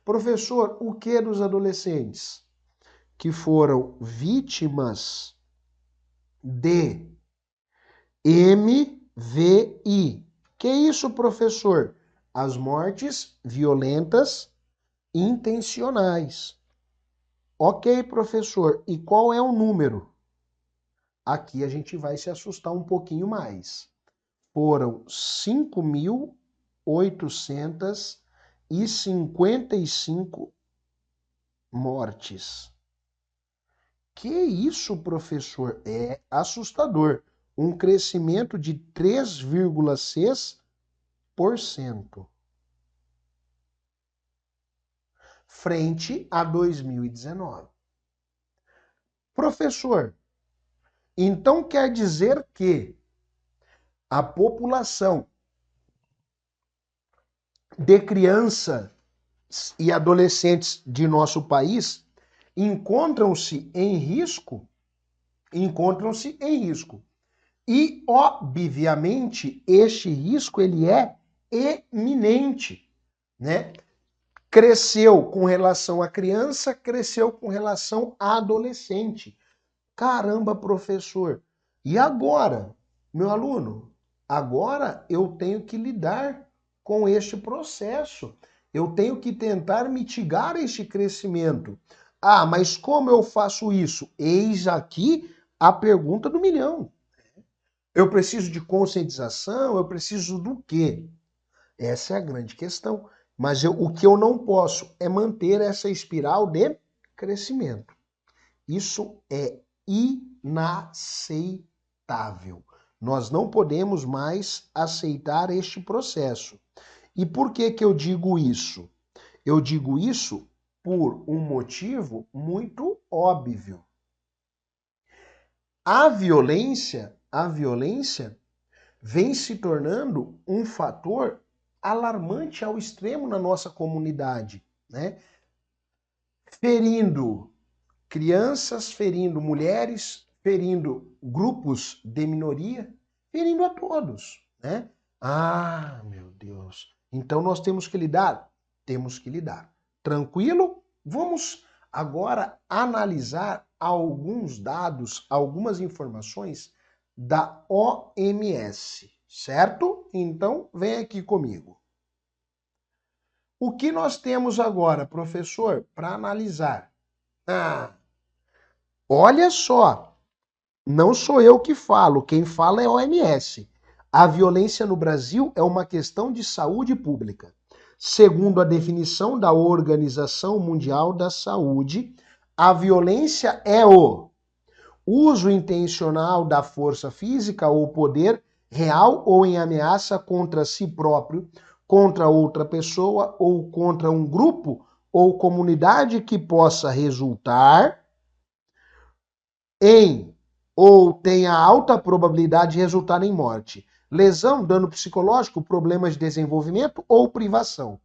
Professor, o que dos adolescentes que foram vítimas de MVI? Que isso, professor? As mortes violentas intencionais. Ok, professor, e qual é o número? Aqui a gente vai se assustar um pouquinho mais. Foram 5.855 mortes. Que isso, professor? É assustador. Um crescimento de 3,6% frente a 2019. Professor, então quer dizer que a população de crianças e adolescentes de nosso país encontram-se em risco? Encontram-se em risco. E, obviamente, este risco ele é eminente, né? Cresceu com relação à criança, cresceu com relação à adolescente. Caramba, professor. E agora, meu aluno? Agora eu tenho que lidar com este processo. Eu tenho que tentar mitigar este crescimento. Ah, mas como eu faço isso? Eis aqui a pergunta do milhão. Eu preciso de conscientização? Eu preciso do quê? Essa é a grande questão. Mas o que eu não posso é manter essa espiral de crescimento. Isso é inaceitável. Nós não podemos mais aceitar este processo. E por que que eu digo isso? Eu digo isso por um motivo muito óbvio. A violência vem se tornando um fator alarmante ao extremo na nossa comunidade, né? Ferindo crianças, ferindo mulheres, ferindo grupos de minoria, ferindo a todos, né? Ah, meu Deus. Então nós temos que lidar? Temos que lidar. Tranquilo? Vamos agora analisar alguns dados, algumas informações da OMS, certo? Então, vem aqui comigo. O que nós temos agora, professor, para analisar? Olha só, não sou eu que falo, quem fala é a OMS. A violência no Brasil é uma questão de saúde pública. Segundo a definição da Organização Mundial da Saúde, a violência é o uso intencional da força física ou poder real ou em ameaça contra si próprio, contra outra pessoa ou contra um grupo ou comunidade que possa resultar em ou tenha alta probabilidade de resultar em morte, lesão, dano psicológico, problemas de desenvolvimento ou privação.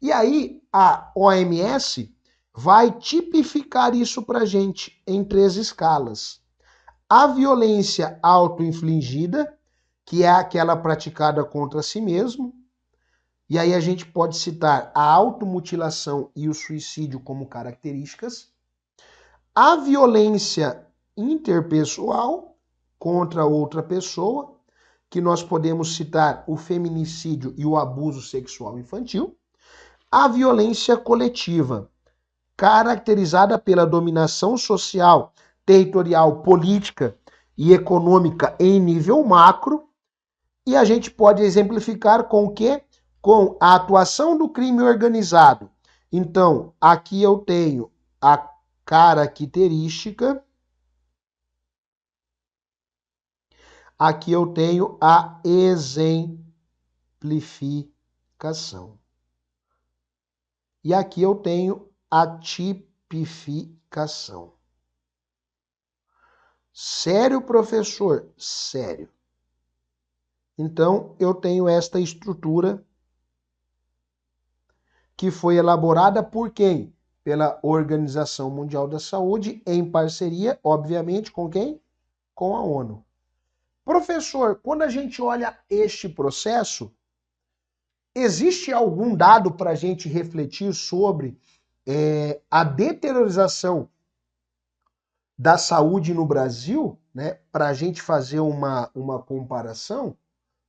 E aí a OMS vai tipificar isso para gente em 3 escalas. A violência autoinfligida, que é aquela praticada contra si mesmo, e aí a gente pode citar a automutilação e o suicídio como características. A violência interpessoal contra outra pessoa, que nós podemos citar o feminicídio e o abuso sexual infantil. A violência coletiva, caracterizada pela dominação social, territorial, política e econômica em nível macro. E a gente pode exemplificar com o quê? Com a atuação do crime organizado. Então, aqui eu tenho a característica, aqui eu tenho a exemplificação. E aqui eu tenho a tipificação. Sério, professor? Sério. Então, eu tenho esta estrutura que foi elaborada por quem? Pela Organização Mundial da Saúde, em parceria, obviamente, com quem? Com a ONU. Professor, quando a gente olha este processo, existe algum dado para a gente refletir sobre a deteriorização da saúde no Brasil, né? Para a gente fazer uma comparação?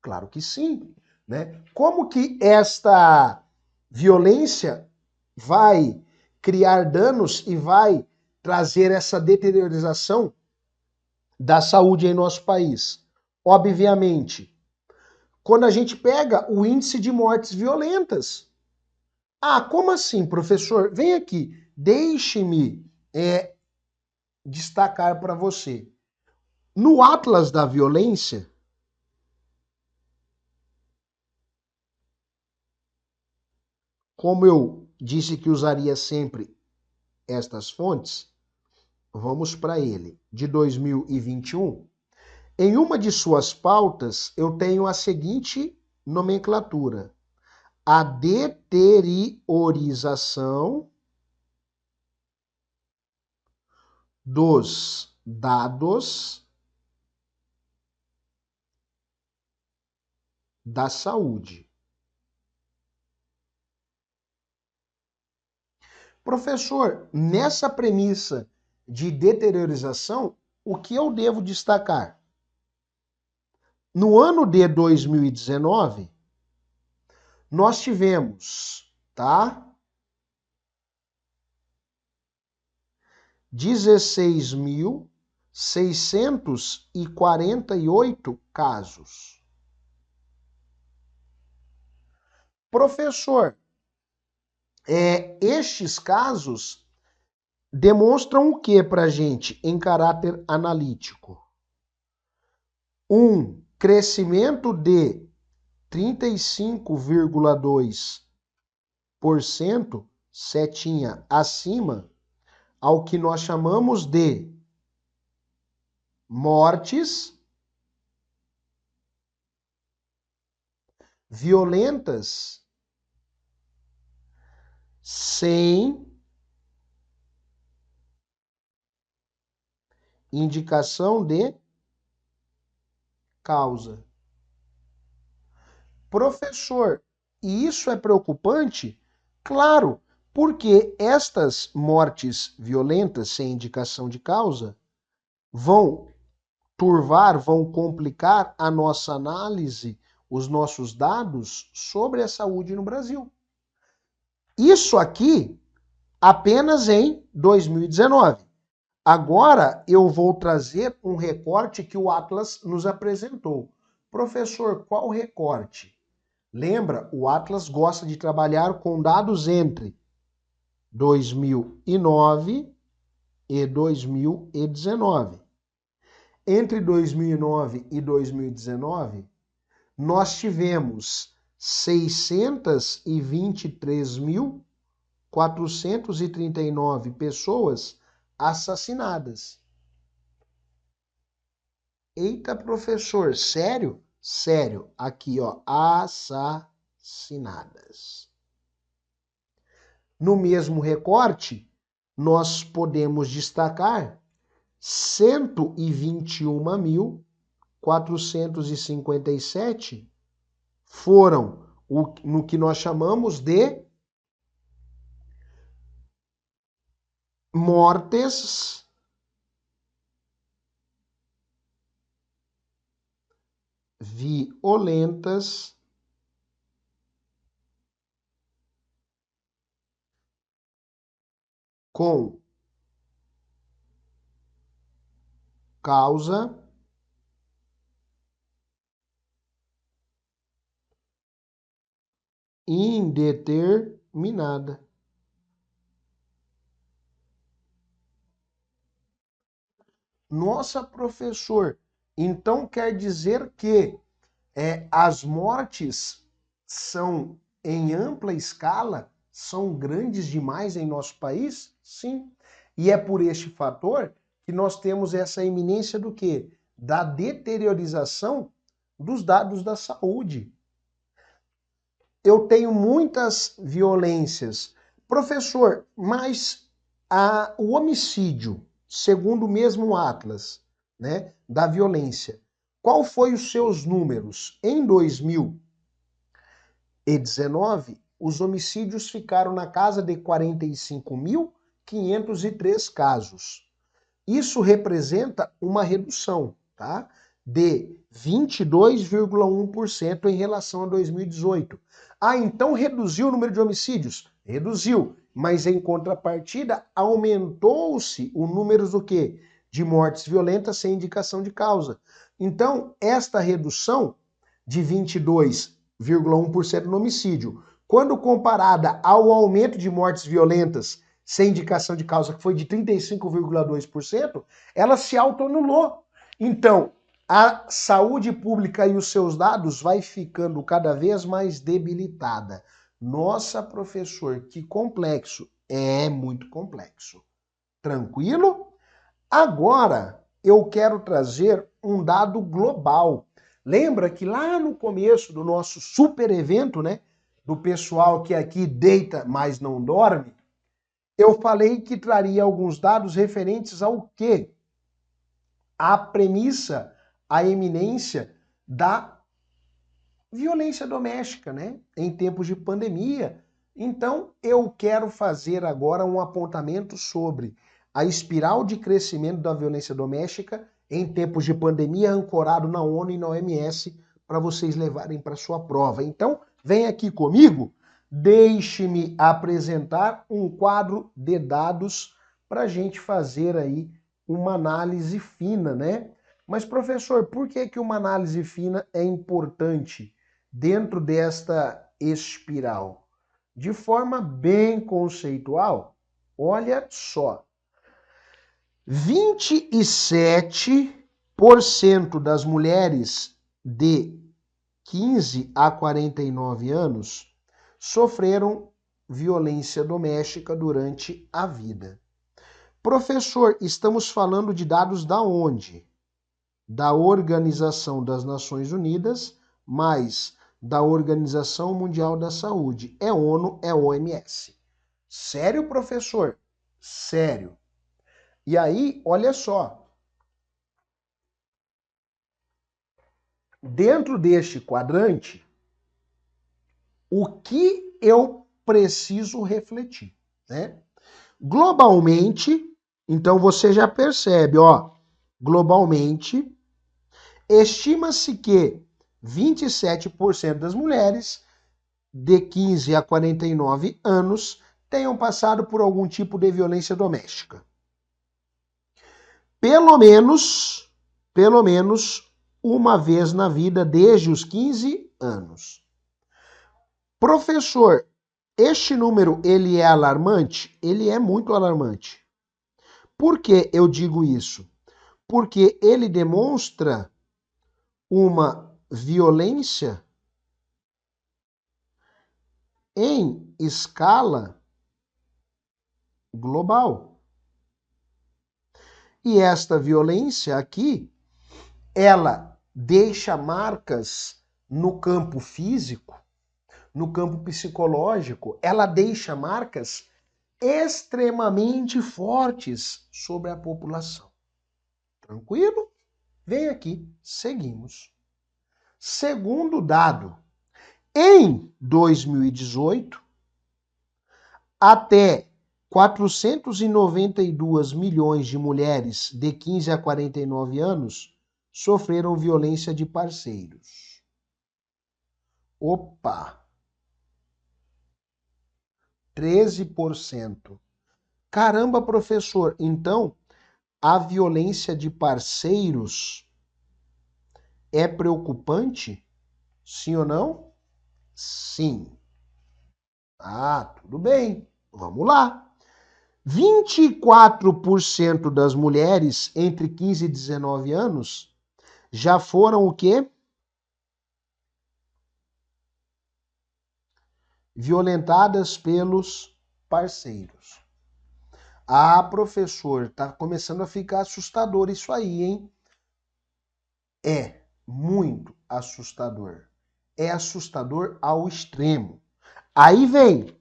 Claro que sim, né? Como que esta violência vai criar danos e vai trazer essa deteriorização da saúde em nosso país? Obviamente, quando a gente pega o índice de mortes violentas. Ah, como assim, professor? Vem aqui, deixe-me destacar para você. No Atlas da Violência, como eu disse que usaria sempre estas fontes, vamos para ele, de 2021. Em uma de suas pautas, eu tenho a seguinte nomenclatura: a deteriorização dos dados da saúde. Professor, nessa premissa de deteriorização, o que eu devo destacar? No ano de 2019, nós tivemos, tá? 16.648 casos. Professor, estes casos demonstram o que para a gente em caráter analítico? Um crescimento de 35,2%, setinha acima, ao que nós chamamos de mortes violentas sem indicação de causa. Professor, e isso é preocupante? Claro, porque estas mortes violentas sem indicação de causa vão turvar, vão complicar a nossa análise, os nossos dados sobre a saúde no Brasil. Isso aqui apenas em 2019. Agora eu vou trazer um recorte que o Atlas nos apresentou. Professor, qual recorte? Lembra, o Atlas gosta de trabalhar com dados entre 2009 e 2019. entre 2009 e 2019, nós tivemos 623.439 pessoas assassinadas. Eita, professor, sério? Sério, aqui, ó, assassinadas. No mesmo recorte, nós podemos destacar 121.457 foram no que nós chamamos de mortes violentas com causa indeterminada. Nossa, professor, então quer dizer que as mortes são em ampla escala, são grandes demais em nosso país? Sim. E é por este fator que nós temos essa iminência do quê? Da deteriorização dos dados da saúde. Eu tenho muitas violências. Professor, mas o homicídio, segundo o mesmo Atlas, né, da violência, qual foi os seus números? Em 2019, os homicídios ficaram na casa de 45.503 casos. Isso representa uma redução, tá? De 22,1% em relação a 2018. Ah, então reduziu o número de homicídios? Reduziu, mas em contrapartida aumentou-se o número do quê? De mortes violentas sem indicação de causa. Então, esta redução de 22,1% no homicídio, quando comparada ao aumento de mortes violentas sem indicação de causa, que foi de 35,2%, ela se autoanulou. Então, a saúde pública e os seus dados vai ficando cada vez mais debilitada. Nossa, professor, que complexo. É muito complexo. Tranquilo? Agora, eu quero trazer um dado global. Lembra que lá no começo do nosso super evento, né, do pessoal que aqui deita, mas não dorme, eu falei que traria alguns dados referentes ao quê? A premissa, a eminência da violência doméstica, né? Em tempos de pandemia. Então, eu quero fazer agora um apontamento sobre a espiral de crescimento da violência doméstica em tempos de pandemia, ancorado na ONU e na OMS, para vocês levarem para sua prova. Então, vem aqui comigo. Deixe-me apresentar um quadro de dados para a gente fazer aí uma análise fina, né? Mas, professor, por que uma análise fina é importante dentro desta espiral? De forma bem conceitual, olha só. 27% das mulheres de 15 a 49 anos sofreram violência doméstica durante a vida. Professor, estamos falando de dados da onde? Da Organização das Nações Unidas, mais da Organização Mundial da Saúde. É ONU, é OMS. Sério, professor? Sério. E aí, olha só. Dentro deste quadrante, o que eu preciso refletir, né? Globalmente, então você já percebe, ó, globalmente, estima-se que 27% das mulheres de 15 a 49 anos tenham passado por algum tipo de violência doméstica. Pelo menos uma vez na vida desde os 15 anos. Professor, este número ele é alarmante? Ele é muito alarmante. Por que eu digo isso? Porque ele demonstra uma violência em escala global. E esta violência aqui, ela deixa marcas no campo físico, no campo psicológico, ela deixa marcas extremamente fortes sobre a população. Tranquilo? Vem aqui, seguimos. Segundo dado, em 2018, até 492 milhões de mulheres de 15 a 49 anos sofreram violência de parceiros. Opa! 13%. Caramba, professor, então a violência de parceiros é preocupante? Sim ou não? Sim. Ah, tudo bem. Vamos lá. 24% das mulheres entre 15 e 19 anos já foram o quê? Violentadas pelos parceiros. Ah, professor, tá começando a ficar assustador isso aí, hein? É muito assustador. É assustador ao extremo. Aí vem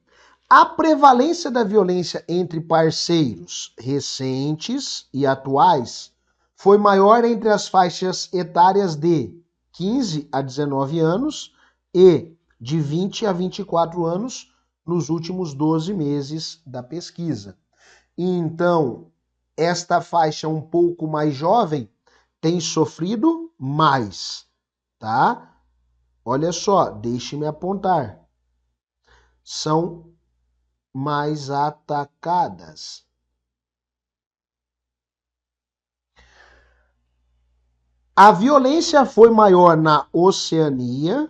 a prevalência da violência entre parceiros recentes e atuais foi maior entre as faixas etárias de 15 a 19 anos e de 20 a 24 anos nos últimos 12 meses da pesquisa. Então, esta faixa um pouco mais jovem tem sofrido mais, tá? Olha só, deixe-me apontar. São mais atacadas. A violência foi maior na Oceania,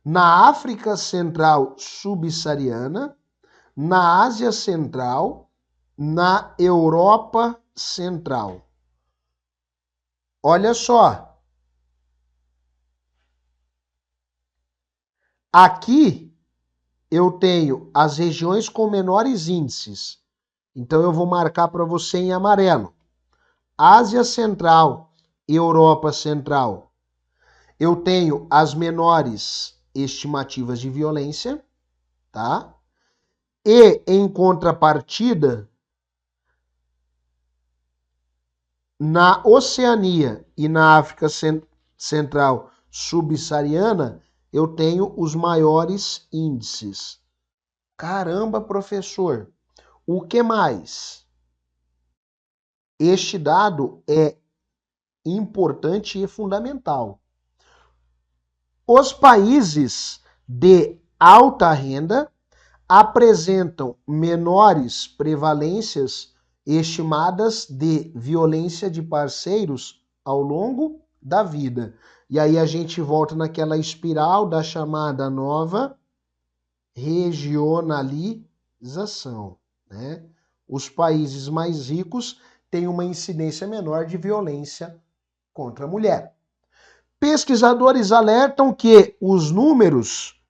na África Central Subsaariana, na Ásia Central, na Europa Central. Olha só. Aqui eu tenho as regiões com menores índices. Então eu vou marcar para você em amarelo. Ásia Central, Europa Central. Eu tenho as menores estimativas de violência, tá? E, em contrapartida, na Oceania e na África Central Subsaariana, eu tenho os maiores índices. Caramba, professor, o que mais? Este dado é importante e fundamental. Os países de alta renda apresentam menores prevalências estimadas de violência de parceiros ao longo da vida. E aí a gente volta naquela espiral da chamada nova regionalização, né? Os países mais ricos têm uma incidência menor de violência contra a mulher. Pesquisadores alertam que os números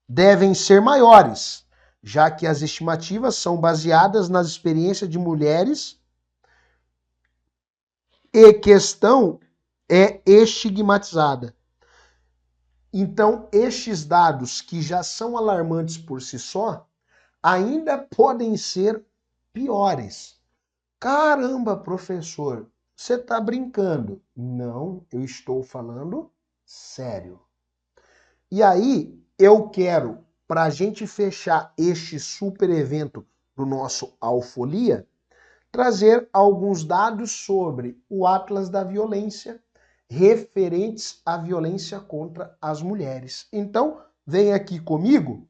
devem ser maiores, já que as estimativas são baseadas nas experiências de mulheres e questão é estigmatizada. Então, estes dados que já são alarmantes por si só, ainda podem ser piores. Caramba, professor, você está brincando? Não, eu estou falando sério. E aí, eu quero, para a gente fechar este super evento do nosso Alfolia, trazer alguns dados sobre o Atlas da Violência referentes à violência contra as mulheres. Então, vem aqui comigo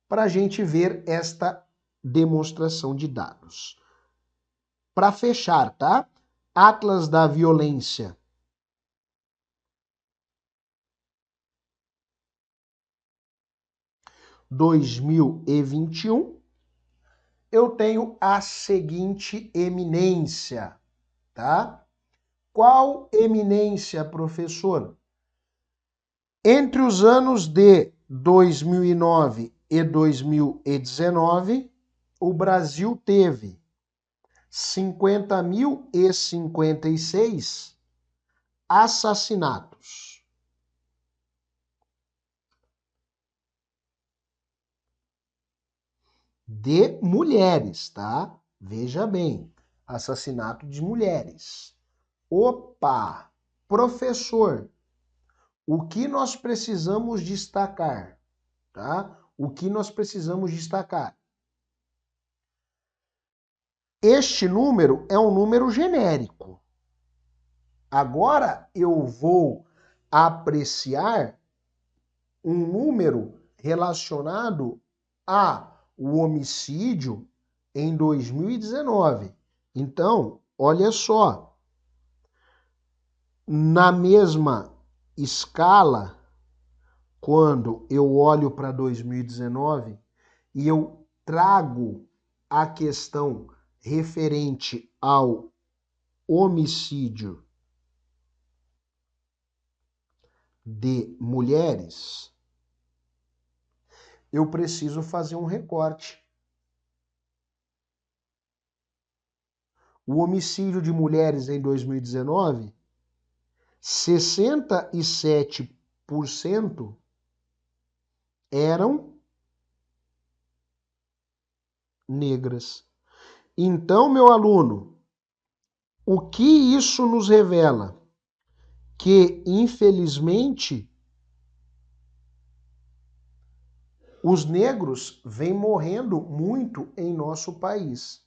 para a gente ver esta demonstração de dados. Para fechar, tá? Atlas da Violência. (2021), eu tenho a seguinte eminência, tá? Qual eminência, professor? Entre os anos de 2009 e 2019, o Brasil teve 50.056 assassinatos. De mulheres, tá? Veja bem, assassinato de mulheres. Opa! Professor, o que nós precisamos destacar, tá? O que nós precisamos destacar? Este número é um número genérico. Agora eu vou apreciar um número relacionado ao homicídio em 2019. Então, olha só, na mesma escala, quando eu olho para 2019 e eu trago a questão referente ao homicídio de mulheres, eu preciso fazer um recorte. O homicídio de mulheres em 2019, 67% eram negras. Então, meu aluno, o que isso nos revela? Que, infelizmente, os negros vêm morrendo muito em nosso país.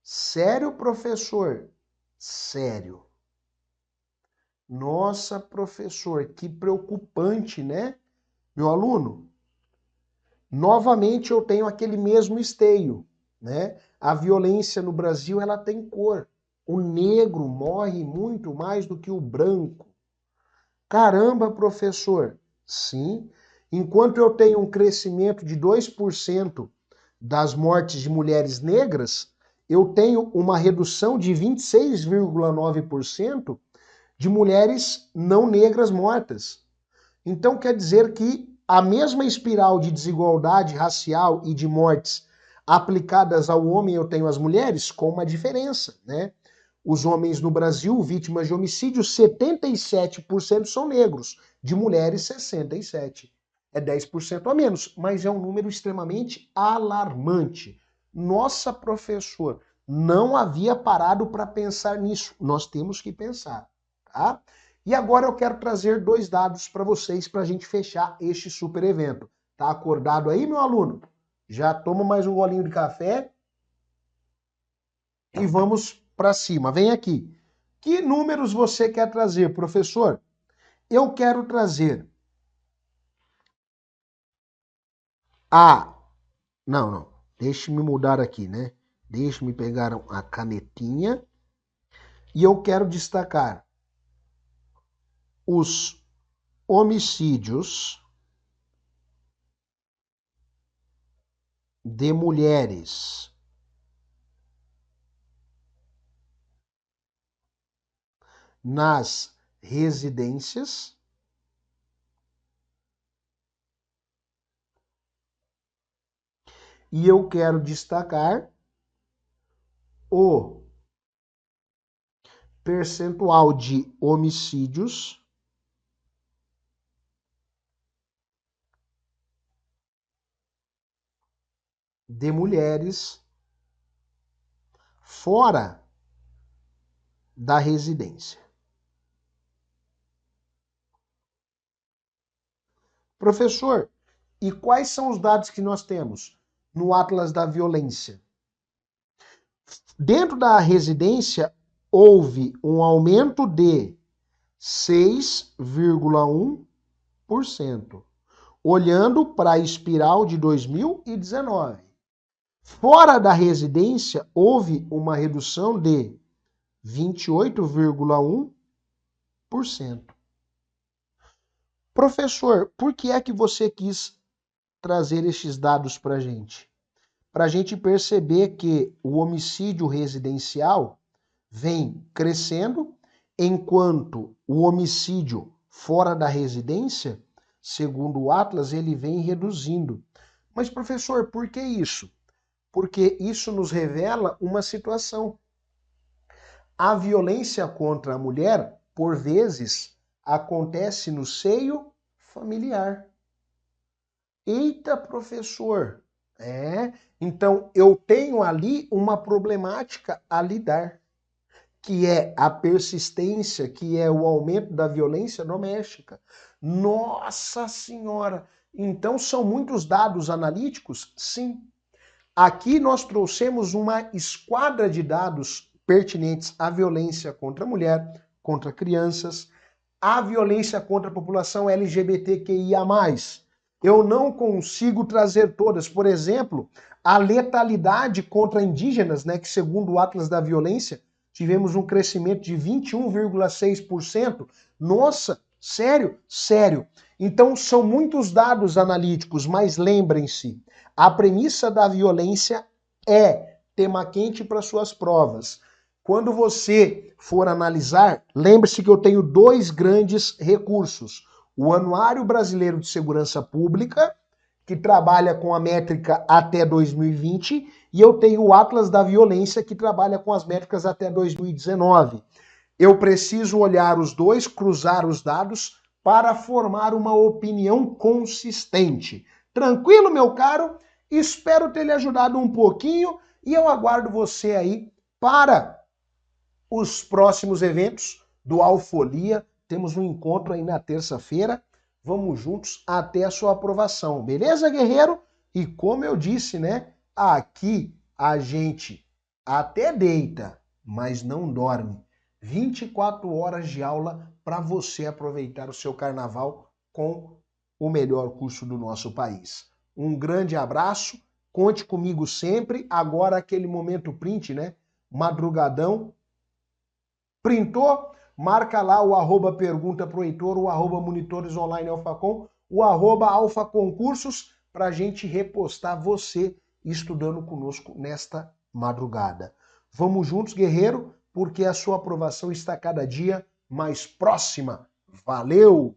Sério, professor? Sério. Nossa, professor, que preocupante, né? Meu aluno, novamente eu tenho aquele mesmo esteio, né? A violência no Brasil, ela tem cor. O negro morre muito mais do que o branco. Caramba, professor. Sim, enquanto eu tenho um crescimento de 2% das mortes de mulheres negras, eu tenho uma redução de 26,9% de mulheres não negras mortas. Então quer dizer que a mesma espiral de desigualdade racial e de mortes aplicadas ao homem eu tenho às mulheres, com uma diferença, né? Os homens no Brasil, vítimas de homicídio, 77% são negros, de mulheres 67%. É 10% a menos, mas é um número extremamente alarmante. Nossa, professor, não havia parado para pensar nisso. Nós temos que pensar, tá? E agora eu quero trazer 2 dados para vocês para a gente fechar este super evento. Tá acordado aí, meu aluno? Já toma mais um golinho de café e vamos para cima. Vem aqui. Que números você quer trazer, professor? Eu quero trazer a... Não. Deixe-me mudar aqui, né? Deixe-me pegar a canetinha. E eu quero destacar os homicídios de mulheres nas residências e eu quero destacar o percentual de homicídios de mulheres fora da residência. Professor, e quais são os dados que nós temos no Atlas da Violência? Dentro da residência, houve um aumento de 6,1%, olhando para a espiral de 2019. Fora da residência, houve uma redução de 28,1%. Professor, por que é que você quis trazer estes dados para a gente? Para a gente perceber que o homicídio residencial vem crescendo, enquanto o homicídio fora da residência, segundo o Atlas, ele vem reduzindo. Mas, professor, por que isso? Porque isso nos revela uma situação. A violência contra a mulher, por vezes, acontece no seio familiar. Eita, professor! Então eu tenho ali uma problemática a lidar, que é a persistência, que é o aumento da violência doméstica. Nossa Senhora! Então são muitos dados analíticos? Sim. Aqui nós trouxemos uma esquadra de dados pertinentes à violência contra a mulher, contra crianças, à violência contra a população LGBTQIA+. Eu não consigo trazer todas. Por exemplo, a letalidade contra indígenas, né, que segundo o Atlas da Violência, tivemos um crescimento de 21,6%. Nossa, sério? Sério. Então, são muitos dados analíticos, mas lembrem-se, a premissa da violência é tema quente para suas provas. Quando você for analisar, lembre-se que eu tenho dois grandes recursos. O Anuário Brasileiro de Segurança Pública, que trabalha com a métrica até 2020, e eu tenho o Atlas da Violência, que trabalha com as métricas até 2019. Eu preciso olhar os dois, cruzar os dados, para formar uma opinião consistente. Tranquilo, meu caro? Espero ter lhe ajudado um pouquinho e eu aguardo você aí para os próximos eventos do Alfolia. Temos um encontro aí na terça-feira. Vamos juntos até a sua aprovação. Beleza, guerreiro? E como eu disse, né? Aqui a gente até deita, mas não dorme. 24 horas de aula para você aproveitar o seu carnaval com o melhor curso do nosso país. Um grande abraço, conte comigo sempre. Agora aquele momento print, né? Madrugadão. Printou? Marca lá o arroba pergunta pro Heitor, o arroba monitores online alfacom, o arroba alfaconcursos, para a gente repostar você estudando conosco nesta madrugada. Vamos juntos, guerreiro, porque a sua aprovação está cada dia mais próxima. Valeu!